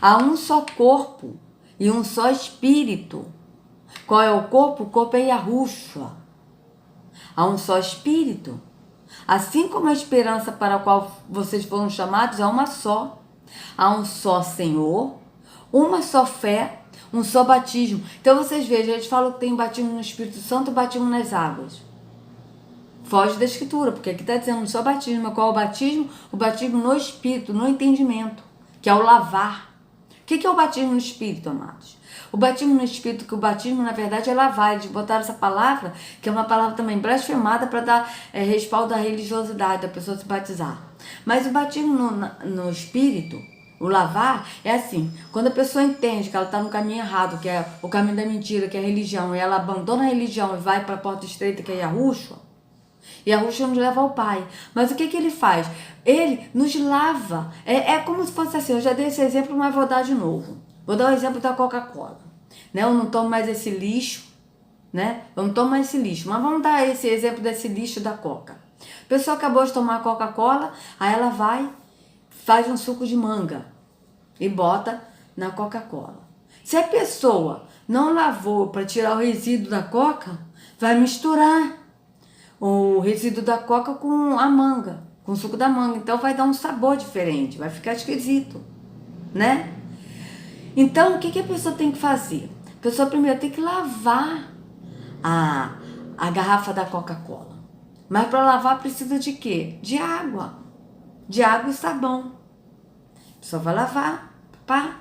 Há um só corpo e um só Espírito. Qual é o corpo? O corpo é Yahushua. Há um só Espírito. Assim como a esperança para a qual vocês foram chamados é uma só. Há um só Senhor, uma só fé, um só batismo. Então vocês vejam, eles falam que tem batismo no Espírito Santo e batismo nas águas. Foge da Escritura, porque aqui está dizendo um só batismo. Qual é o batismo? O batismo no Espírito, no entendimento, que é o lavar. O que é o batismo no Espírito, amados? O batismo no Espírito, que o batismo na verdade é lavar. Eles botaram essa palavra, que é uma palavra também blasfemada para dar respaldo à religiosidade da pessoa se batizar. Mas o batismo no Espírito, o lavar, é assim. Quando a pessoa entende que ela está no caminho errado, que é o caminho da mentira, que é a religião, e ela abandona a religião e vai para a porta estreita, que é Yahushua, e Yahushua nos leva ao Pai. Mas o que ele faz? Ele nos lava. É como se fosse assim, eu já dei esse exemplo, mas vou dar de novo. Vou dar o exemplo da Coca-Cola. Né? Eu não tomo mais esse lixo, né? Eu não tomo mais esse lixo, mas vamos dar esse exemplo desse lixo da Coca. A pessoa acabou de tomar Coca-Cola, aí ela vai, faz um suco de manga e bota na Coca-Cola. Se a pessoa não lavou para tirar o resíduo da Coca, vai misturar o resíduo da Coca com a manga, com o suco da manga. Então vai dar um sabor diferente, vai ficar esquisito, né? Então o que a pessoa tem que fazer? A pessoa primeiro tem que lavar a garrafa da Coca-Cola. Mas para lavar precisa de quê? De água. De água e sabão. A pessoa vai lavar, pá.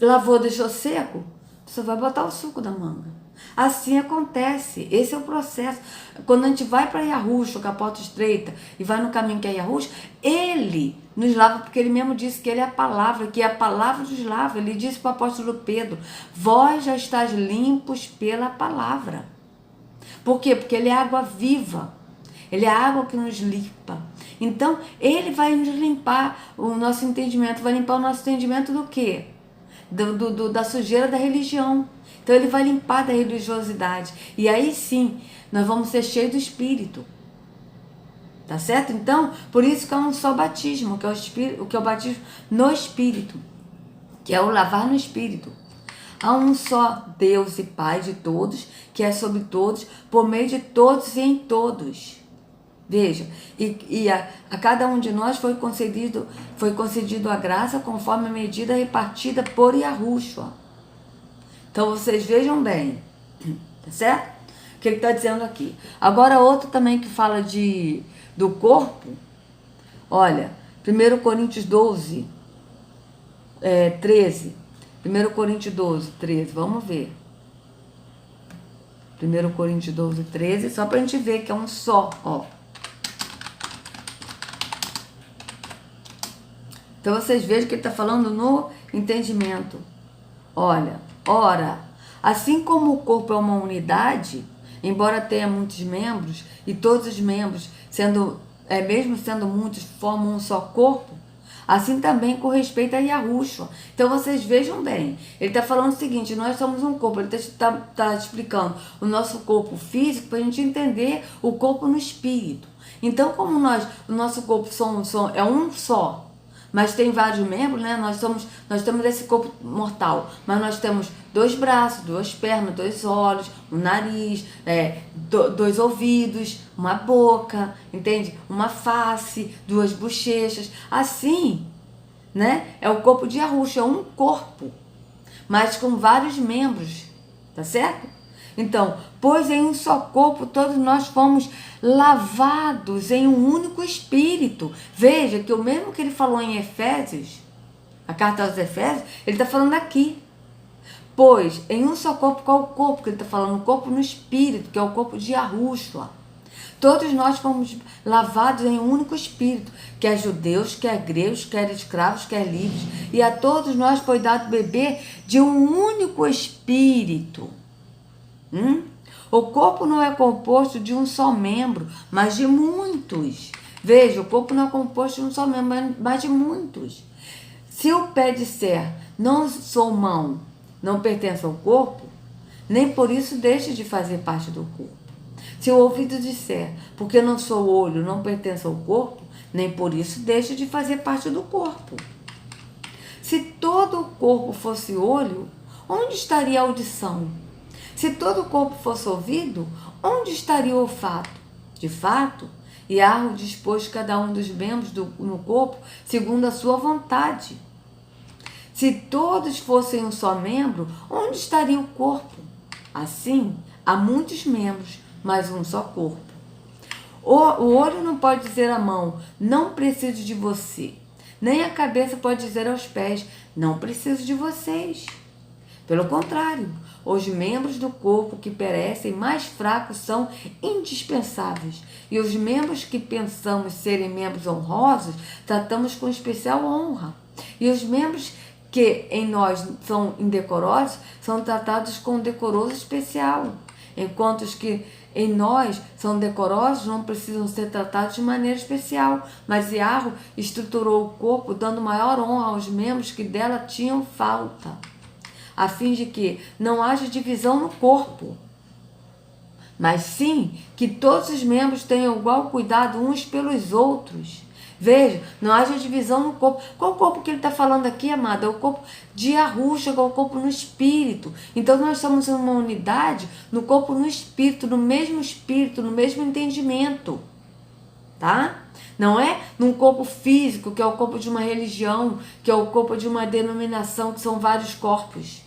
Lavou, deixou seco, a pessoa vai botar o suco da manga. Assim acontece, esse é o processo. Quando a gente vai para Yahushua, com a porta estreita, e vai no caminho que é Yahushua, ele nos lava, porque ele mesmo disse que ele é a palavra, que a palavra nos lava. Ele disse para o apóstolo Pedro, vós já estáis limpos pela palavra. Por quê? Porque ele é água viva, ele é a água que nos limpa. Então, ele vai nos limpar o nosso entendimento, vai limpar o nosso entendimento do quê? Da sujeira da religião. Então ele vai limpar da religiosidade. E aí sim, nós vamos ser cheios do Espírito. Tá certo? Então, por isso que é um só batismo, que é o batismo no Espírito, que é o lavar no Espírito. Há um só Deus e Pai de todos, que é sobre todos, por meio de todos e em todos. Veja, e a cada um de nós foi concedido a graça conforme a medida repartida por Yahushua. Então vocês vejam bem, Tá certo? O que ele está dizendo aqui? Agora outro também que fala do corpo. Olha, 1 Coríntios 12, 13. 1 Coríntios 12, 13. Vamos ver. 1 Coríntios 12, 13. Só para a gente ver que é um só, ó. Então vocês vejam que ele está falando no entendimento. Olha, ora, assim como o corpo é uma unidade, embora tenha muitos membros, e todos os membros, mesmo sendo muitos, formam um só corpo, assim também com respeito a Yahushua. Então vocês vejam bem, ele está falando o seguinte, nós somos um corpo, ele está explicando o nosso corpo físico para a gente entender o corpo no espírito. Então como o nosso corpo é um só, mas tem vários membros, né? Nós temos esse corpo mortal, mas nós temos 2 braços, 2 pernas, 2 olhos, um nariz, 2 ouvidos, uma boca, entende? Uma face, 2 bochechas, assim, né? É o corpo de Yahushua, é um corpo, mas com vários membros, tá certo? Então, pois em um só corpo todos nós fomos lavados em um único espírito. Veja que o mesmo que ele falou em Efésios, a carta aos Efésios, ele está falando aqui. Pois em um só corpo, qual o corpo que ele está falando? O corpo no espírito, que é o corpo de Yahushua. Todos nós fomos lavados em um único espírito, quer judeus, quer gregos, quer escravos, quer livres. E a todos nós foi dado beber de um único espírito. O corpo não é composto de um só membro, mas de muitos. Veja, o corpo não é composto de um só membro, mas de muitos. Se o pé disser, não sou mão, não pertence ao corpo, nem por isso deixa de fazer parte do corpo. Se o ouvido disser, porque não sou olho, não pertence ao corpo, nem por isso deixa de fazer parte do corpo. Se todo o corpo fosse olho, onde estaria a audição? Se todo o corpo fosse ouvido, onde estaria o olfato? De fato, Yahweh dispôs cada um dos membros no corpo segundo a sua vontade. Se todos fossem um só membro, onde estaria o corpo? Assim, há muitos membros, mas um só corpo. O olho não pode dizer à mão, não preciso de você. Nem a cabeça pode dizer aos pés, não preciso de vocês. Pelo contrário, os membros do corpo que perecem mais fracos são indispensáveis. E os membros que pensamos serem membros honrosos, tratamos com especial honra. E os membros que em nós são indecorosos, são tratados com decoroso especial. Enquanto os que em nós são decorosos não precisam ser tratados de maneira especial. Mas Yahweh estruturou o corpo, dando maior honra aos membros que dela tinham falta, a fim de que não haja divisão no corpo, mas sim que todos os membros tenham igual cuidado uns pelos outros. Veja, não haja divisão no corpo. Qual o corpo que ele está falando aqui, amada? É o corpo de Yahushua, é o corpo no espírito. Então nós somos uma unidade no corpo no espírito, no mesmo entendimento, tá? Não é num corpo físico, que é o corpo de uma religião, que é o corpo de uma denominação, que são vários corpos.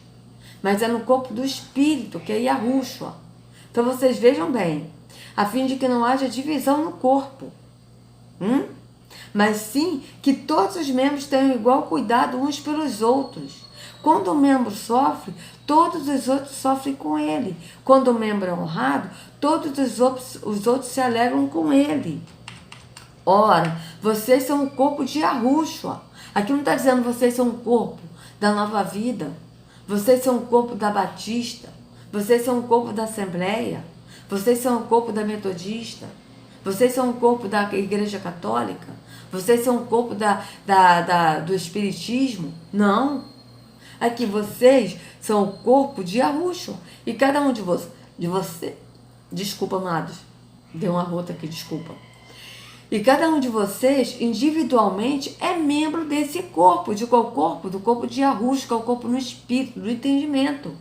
Mas é no corpo do espírito, que é Yahushua. Então vocês vejam bem, a fim de que não haja divisão no corpo. Mas sim que todos os membros tenham igual cuidado uns pelos outros. Quando um membro sofre, todos os outros sofrem com ele. Quando o membro é honrado, todos os outros se alegram com ele. Ora, vocês são o corpo de Yahushua. Aqui não está dizendo vocês são o corpo da Nova Vida. Vocês são o corpo da Batista. Vocês são o corpo da Assembleia. Vocês são o corpo da Metodista. Vocês são o corpo da Igreja Católica. Vocês são o corpo do Espiritismo. Não. Aqui vocês são o corpo de Yahushua. E cada um de vocês... Desculpa, amados. Deu uma rota aqui, desculpa. E cada um de vocês, individualmente, é membro desse corpo. De qual corpo? Do corpo de Yahushua, que é o corpo no espírito, do entendimento.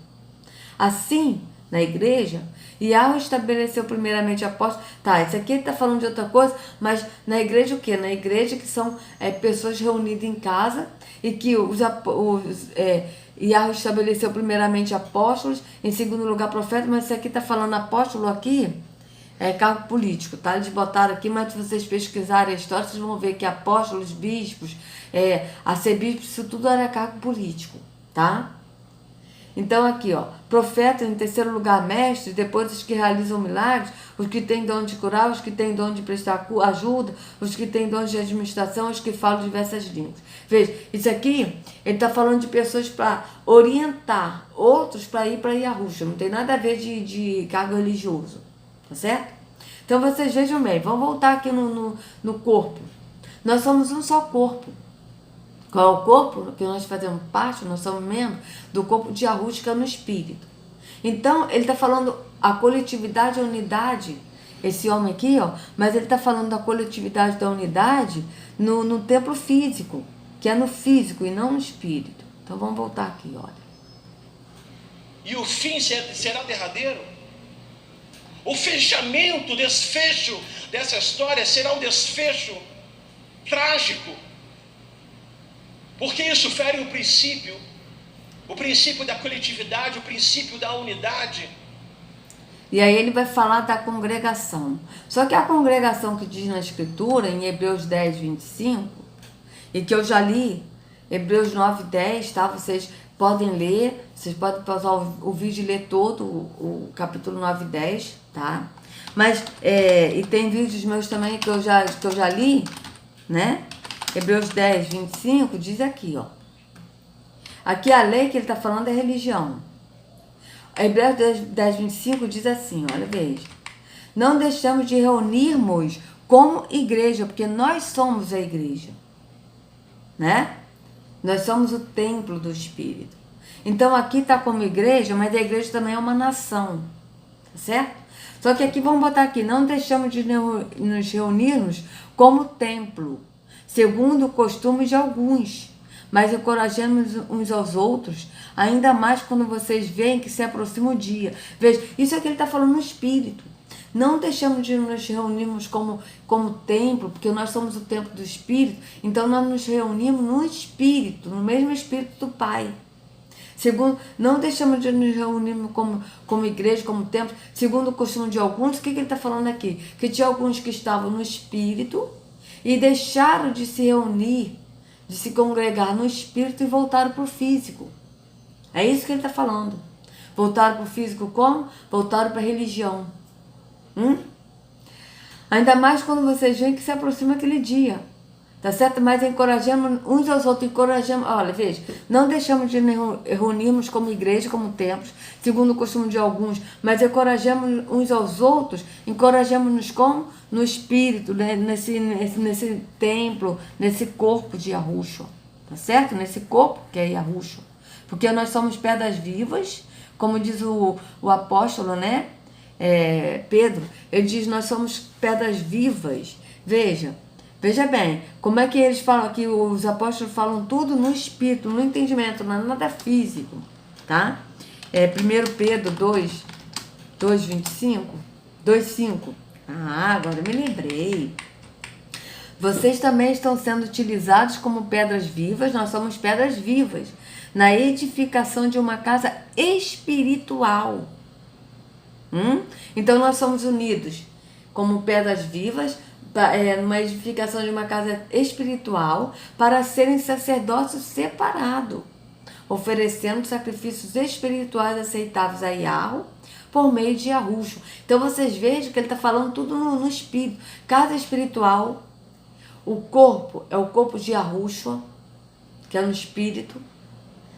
Assim, na igreja, Yahweh estabeleceu primeiramente apóstolos. Tá, isso aqui ele está falando de outra coisa, mas na igreja o quê? Na igreja que são pessoas reunidas em casa e que Yahweh estabeleceu primeiramente apóstolos, em segundo lugar profetas, mas isso aqui está falando apóstolo aqui, cargo político, tá? Eles botaram aqui, mas se vocês pesquisarem a história, vocês vão ver que apóstolos, bispos, arcebispos, isso tudo era cargo político, tá? Então aqui, ó, profeta, em terceiro lugar, mestres, depois os que realizam milagres, os que têm dom de curar, os que têm dom de prestar ajuda, os que têm dom de administração, os que falam diversas línguas. Veja, isso aqui, ele está falando de pessoas para orientar outros para ir para Yahushua, não tem nada a ver de cargo religioso, tá certo? Então vocês vejam bem, vamos voltar aqui no corpo. Nós somos um só corpo. Qual é o corpo que nós fazemos parte, nós somos membros do corpo de Yahushua, que é no espírito. Então, ele está falando a coletividade, a unidade, esse homem aqui, ó, mas ele está falando da coletividade, da unidade no templo físico, que é no físico e não no espírito. Então, vamos voltar aqui, olha. E o fim será derradeiro? O fechamento, o desfecho dessa história será um desfecho trágico. Porque isso fere o princípio da coletividade, o princípio da unidade. E aí ele vai falar da congregação. Só que a congregação que diz na Escritura, em Hebreus 10, 25, e que eu já li, Hebreus 9, 10, tá? Vocês podem ler, vocês podem pausar o vídeo e ler todo o capítulo 9 e 10, tá? Mas, e tem vídeos meus também que eu já li, né? Hebreus 10, 25 diz aqui, ó. Aqui a lei que ele está falando é religião. Hebreus 10, 25 diz assim, olha, veja. Não deixamos de reunirmos como igreja, porque nós somos a igreja, né? Nós somos o templo do Espírito. Então aqui está como igreja, mas a igreja também é uma nação, tá certo? Só que aqui vamos botar aqui, não deixamos de nos reunirmos como templo, segundo o costume de alguns, mas encorajamos uns aos outros, ainda mais quando vocês veem que se aproxima o dia. Veja, isso é que ele está falando no Espírito. Não deixamos de nos reunirmos como templo, porque nós somos o templo do Espírito, então nós nos reunimos no Espírito, no mesmo Espírito do Pai. Segundo, não deixamos de nos reunirmos como igreja, como templo, segundo o costume de alguns. O que ele está falando aqui? Que tinha alguns que estavam no Espírito e deixaram de se reunir, de se congregar no espírito e voltaram para o físico. É isso que ele está falando. Voltaram para o físico como? Voltaram para a religião. Ainda mais quando vocês veem que se aproxima aquele dia. Tá certo? Mas encorajamos uns aos outros, encorajamos. Olha, veja, não deixamos de reunirmos como igreja, como templos, segundo o costume de alguns, mas encorajamos uns aos outros, encorajamos-nos como? No espírito, né? nesse templo, nesse corpo de Yahushua. Tá certo? Nesse corpo que é Yahushua. Porque nós somos pedras vivas, como diz o apóstolo, né? Pedro, ele diz, nós somos pedras vivas. Veja bem, como é que eles falam aqui, os apóstolos falam tudo no espírito, no entendimento, não é nada físico, tá? 1 Pedro 2:25, 2:5. Agora me lembrei. Vocês também estão sendo utilizados como pedras vivas, nós somos pedras vivas, na edificação de uma casa espiritual. Então nós somos unidos como pedras vivas, numa edificação de uma casa espiritual, para serem sacerdócio separado, oferecendo sacrifícios espirituais aceitáveis a Yahweh por meio de Yahushua. Então vocês vejam que ele está falando tudo no espírito. Casa espiritual, o corpo é o corpo de Yahushua, que é no espírito.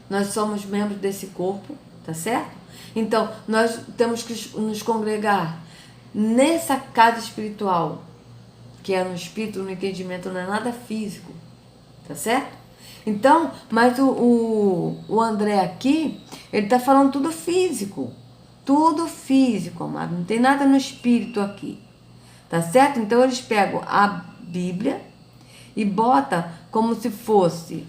Nós somos membros desse corpo, tá certo? Então nós temos que nos congregar nessa casa espiritual, que é no espírito, no entendimento, não é nada físico, tá certo? Então, mas o André aqui, ele tá falando tudo físico, amado, não tem nada no espírito aqui, tá certo? Então eles pegam a Bíblia e bota como se fosse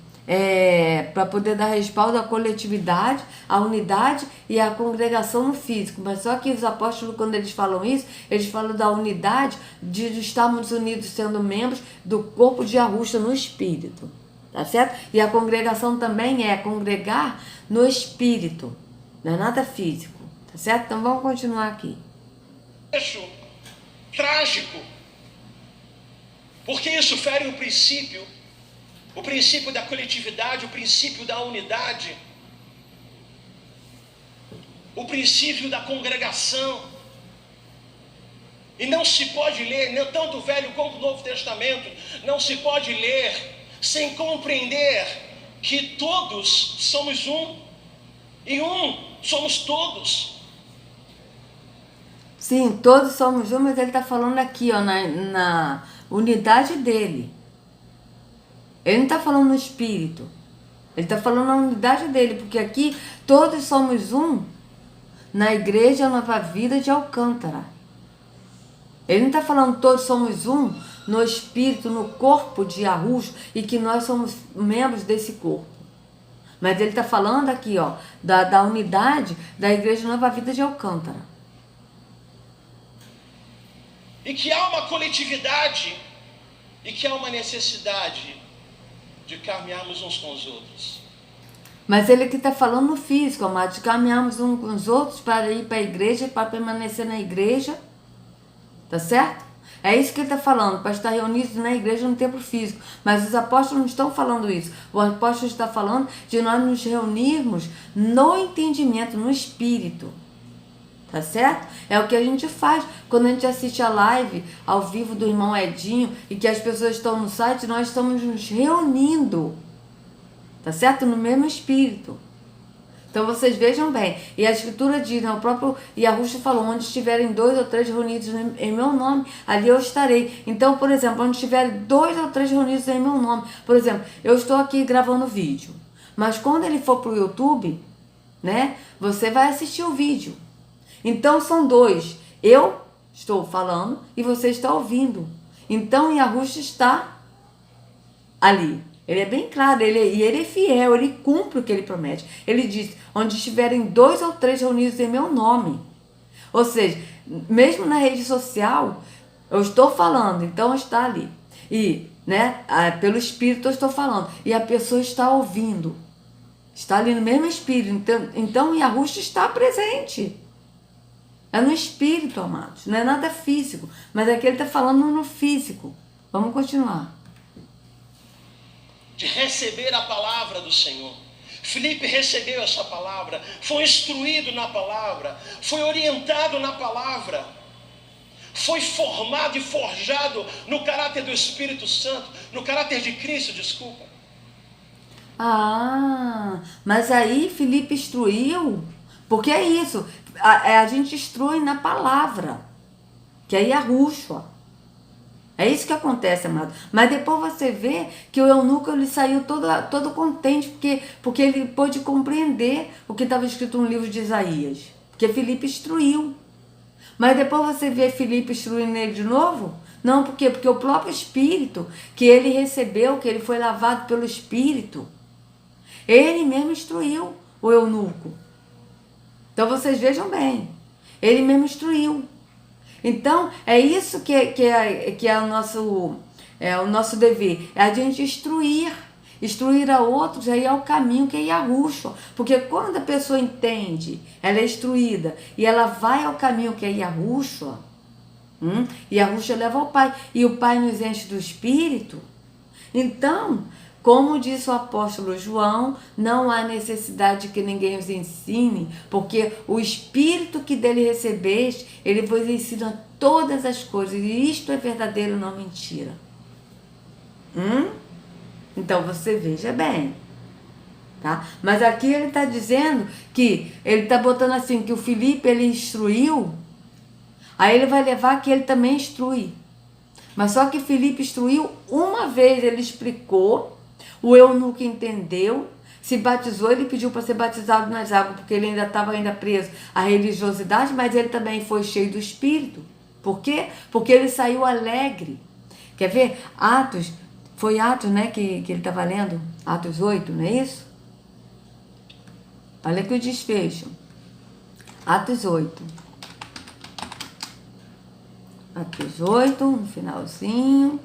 para poder dar respaldo à coletividade, à unidade e à congregação no físico. Mas só que os apóstolos, quando eles falam isso, eles falam da unidade de estarmos unidos sendo membros do corpo de Yahusha no espírito. Tá certo? E a congregação também é congregar no espírito, não é nada físico. Tá certo? Então vamos continuar aqui. Trágico, porque isso fere o princípio da coletividade, o princípio da unidade, o princípio da congregação. E não se pode ler, tanto o Velho como o Novo Testamento, não se pode ler sem compreender que todos somos um, e um somos todos. Sim, todos somos um, mas ele está falando aqui, ó, na unidade dele. Ele não está falando no espírito. Ele está falando na unidade dele, porque aqui todos somos um na Igreja Nova Vida de Alcântara. Ele não está falando todos somos um no espírito, no corpo de Yahusha, e que nós somos membros desse corpo. Mas ele está falando aqui, ó, da unidade da Igreja Nova Vida de Alcântara. E que há uma coletividade e que há uma necessidade de caminharmos uns com os outros. Mas ele aqui está falando no físico, amado, de caminharmos uns com os outros para ir para a igreja, para permanecer na igreja. Tá certo? É isso que ele está falando, para estar reunidos na igreja no templo físico. Mas os apóstolos não estão falando isso. O apóstolo está falando de nós nos reunirmos no entendimento, no espírito. Tá certo? É o que a gente faz quando a gente assiste a live ao vivo do irmão Edinho e que as pessoas estão no site, nós estamos nos reunindo. Tá certo? No mesmo espírito. Então vocês vejam bem. E a escritura diz, né, o próprio Yahusha falou, onde estiverem 2 ou 3 reunidos em meu nome, ali eu estarei. Então, por exemplo, onde estiverem 2 ou 3 reunidos em meu nome. Por exemplo, eu estou aqui gravando vídeo. Mas quando ele for para o YouTube, né, você vai assistir o vídeo. Então são 2. Eu estou falando e você está ouvindo. Então Yahusha está ali. Ele é bem claro, ele é fiel, ele cumpre o que ele promete. Ele diz, onde estiverem 2 ou 3 reunidos em meu nome. Ou seja, mesmo na rede social, eu estou falando, então está ali. E, né, pelo Espírito eu estou falando. E a pessoa está ouvindo. Está ali no mesmo Espírito. Então Yahusha está presente. É no Espírito, amados. Não é nada físico. Mas aqui ele está falando no físico. Vamos continuar. De receber a palavra do Senhor. Filipe recebeu essa palavra, foi instruído na palavra, foi orientado na palavra, foi formado e forjado no caráter do Espírito Santo, no caráter de Cristo, desculpa. Ah, mas aí Filipe instruiu, porque é isso, a gente instrui na palavra, que é Yahusha. É isso que acontece, amado. Mas depois você vê que o eunuco ele saiu todo contente, porque ele pôde compreender o que estava escrito no livro de Isaías. Porque Filipe instruiu. Mas depois você vê Filipe instruindo ele de novo? Não, por quê? Porque o próprio Espírito que ele recebeu, que ele foi lavado pelo Espírito, ele mesmo instruiu o eunuco. Então vocês vejam bem. Ele mesmo instruiu. Então, é isso que é o nosso dever. É a gente instruir a outros aí ao caminho que é Yahusha. Porque quando a pessoa entende, ela é instruída e ela vai ao caminho que é Yahusha, Yahusha leva ao Pai. E o Pai nos enche do Espírito. Então, como disse o apóstolo João, não há necessidade de que ninguém os ensine, porque o Espírito que dele recebeste, ele vos ensina todas as coisas, e isto é verdadeiro, não mentira. Então você veja bem, tá? Mas aqui ele está dizendo que, ele está botando assim, que o Filipe ele instruiu, aí ele vai levar que ele também instrui. Mas só que Filipe instruiu uma vez, ele explicou, o eunuco entendeu, se batizou, ele pediu para ser batizado nas águas, porque ele ainda estava preso à religiosidade, mas ele também foi cheio do Espírito. Por quê? Porque ele saiu alegre. Quer ver? Atos Foi Atos, né, que ele estava lendo? Atos 8, não é isso? Olha aqui o desfecho. Atos 8. Atos 8, no finalzinho.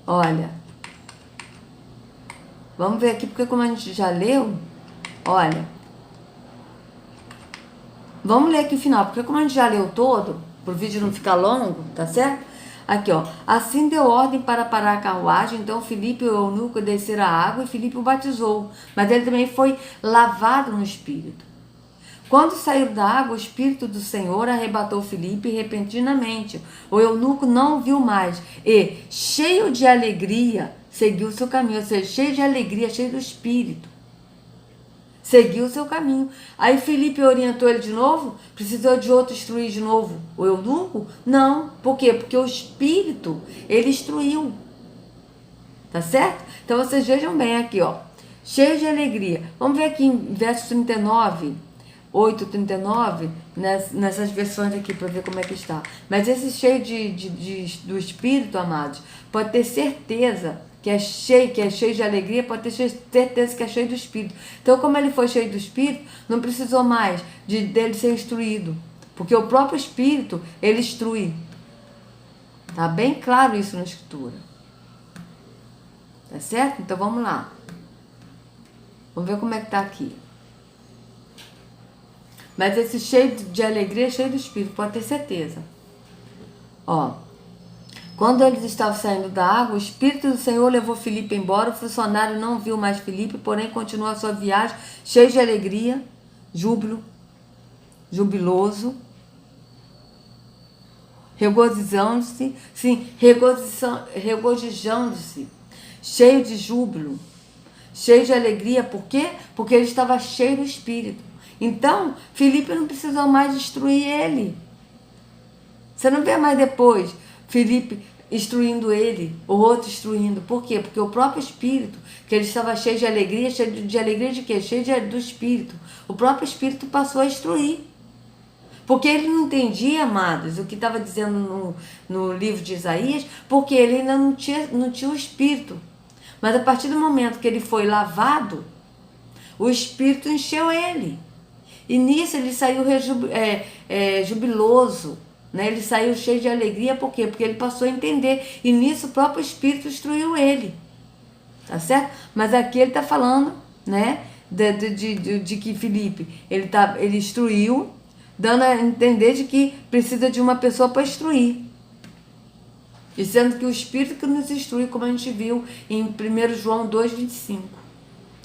Olha. Vamos ver aqui, porque como a gente já leu, olha. Vamos ler aqui o final, porque como a gente já leu todo, para o vídeo não ficar longo, tá certo? Aqui, ó. Assim deu ordem para parar a carruagem, então Filipe e o eunuco desceram a água e Filipe o batizou. Mas ele também foi lavado no Espírito. Quando saíram da água, o Espírito do Senhor arrebatou Filipe repentinamente. O eunuco não o viu mais e, cheio de alegria, seguiu o seu caminho. Ou seja, cheio de alegria, cheio do Espírito. Seguiu o seu caminho. Aí Filipe orientou ele de novo? Precisou de outro instruir de novo o eunuco? Não. Por quê? Porque o Espírito, ele instruiu. Tá certo? Então vocês vejam bem aqui, ó. Cheio de alegria. Vamos ver aqui em verso 39... 8:39, nessas versões aqui, para ver como é que está. Mas esse cheio do Espírito, amados, pode ter certeza que é cheio de alegria, pode ter certeza que é cheio do Espírito. Então, como ele foi cheio do Espírito, não precisou mais dele ser instruído, porque o próprio Espírito, ele instrui. Tá bem claro isso na Escritura. Tá certo? Então, vamos lá. Vamos ver como é que tá aqui. Mas esse cheio de alegria, cheio do Espírito, pode ter certeza. Ó, quando eles estavam saindo da água, o Espírito do Senhor levou Filipe embora. O funcionário não viu mais Filipe, porém continuou a sua viagem, cheio de alegria, jubiloso, regozijando-se, regozijando-se, cheio de júbilo, cheio de alegria. Por quê? Porque ele estava cheio do Espírito. Então, Filipe não precisou mais instruir ele. Você não vê mais depois Filipe instruindo ele, o outro instruindo. Por quê? Porque o próprio Espírito, que ele estava cheio de alegria de quê? Do Espírito. O próprio Espírito passou a instruir. Porque ele não entendia, amados, o que estava dizendo no livro de Isaías, porque ele ainda não tinha o Espírito. Mas a partir do momento que ele foi lavado, o Espírito encheu ele. E nisso ele saiu jubiloso, né? Ele saiu cheio de alegria, por quê? Porque ele passou a entender. E nisso o próprio Espírito instruiu ele. Tá certo? Mas aqui ele está falando, né? De que Filipe, ele instruiu, dando a entender de que precisa de uma pessoa para instruir. E sendo que o Espírito que nos instrui, como a gente viu em 1 João 2,25,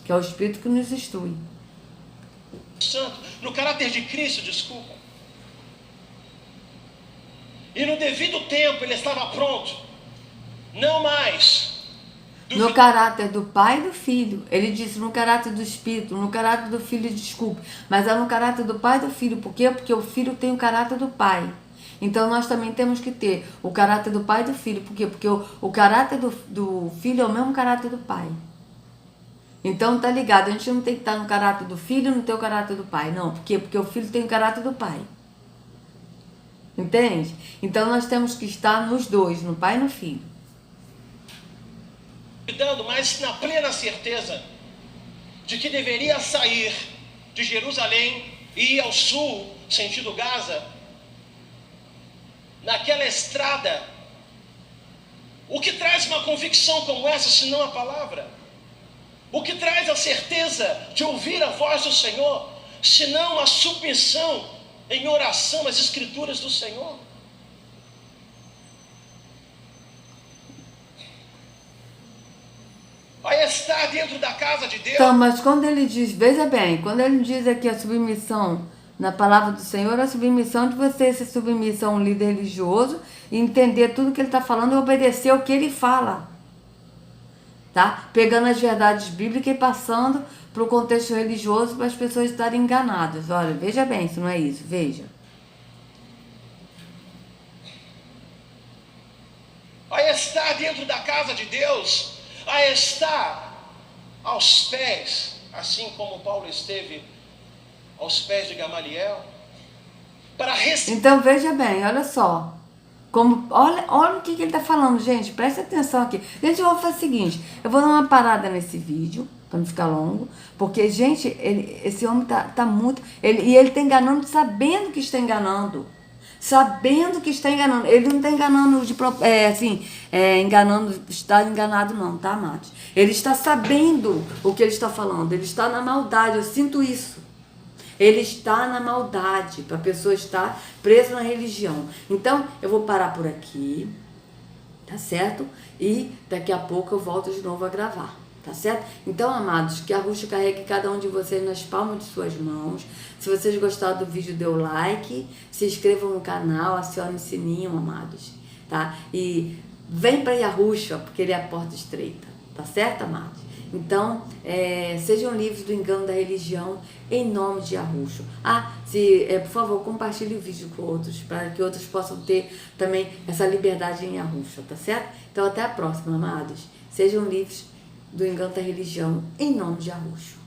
que é o Espírito que nos instrui. Santo, no caráter de Cristo, desculpa. E no devido tempo ele estava pronto. Não mais. No caráter do Pai e do Filho. Ele disse no caráter do Espírito, no caráter do Filho, desculpe. Mas é no caráter do Pai e do Filho. Por quê? Porque o Filho tem o caráter do Pai. Então nós também temos que ter o caráter do Pai e do Filho. Por quê? Porque o caráter do Filho é o mesmo caráter do Pai. Então tá ligado, a gente não tem que estar no caráter do Filho e não ter o caráter do Pai. Não, por quê? Porque o Filho tem o caráter do Pai. Entende? Então nós temos que estar nos dois, no Pai e no Filho. Mas na plena certeza de que deveria sair de Jerusalém e ir ao sul, sentido Gaza, naquela estrada. O que traz uma convicção como essa, se não a palavra? O que traz a certeza de ouvir a voz do Senhor, se não a submissão em oração às Escrituras do Senhor? Vai estar dentro da casa de Deus. Então, mas quando ele diz, veja bem, quando ele diz aqui a submissão na palavra do Senhor, a submissão de você se submissão a um líder religioso e entender tudo que ele está falando e obedecer o que ele fala. Tá? Pegando as verdades bíblicas e passando para o contexto religioso para as pessoas estarem enganadas. Olha, veja bem, se não é isso, veja. A estar dentro da casa de Deus, a estar aos pés, assim como Paulo esteve aos pés de Gamaliel, para receber. Então veja bem, olha só. Olha o que ele está falando, gente. Presta atenção aqui. Gente, eu vou fazer o seguinte. Eu vou dar uma parada nesse vídeo, para não ficar longo. Porque, gente, esse homem tá muito... E ele está enganando, sabendo que está enganando. Sabendo que está enganando. Ele não está enganando enganando, está enganado não, tá, amados? Ele está sabendo o que ele está falando. Ele está na maldade, eu sinto isso. Ele está na maldade, para a pessoa estar presa na religião. Então, eu vou parar por aqui, tá certo? E daqui a pouco eu volto de novo a gravar, tá certo? Então, amados, que a Ruxa carregue cada um de vocês nas palmas de suas mãos. Se vocês gostaram do vídeo, dê o like, se inscrevam no canal, acione o sininho, amados, tá? E vem para Yahushua, porque ele é a porta estreita, tá certo, amados? Então, sejam livres do engano da religião, em nome de Yahushua. Por favor, compartilhe o vídeo com outros, para que outros possam ter também essa liberdade em Yahushua, tá certo? Então, até a próxima, amados. Sejam livres do engano da religião, em nome de Yahushua.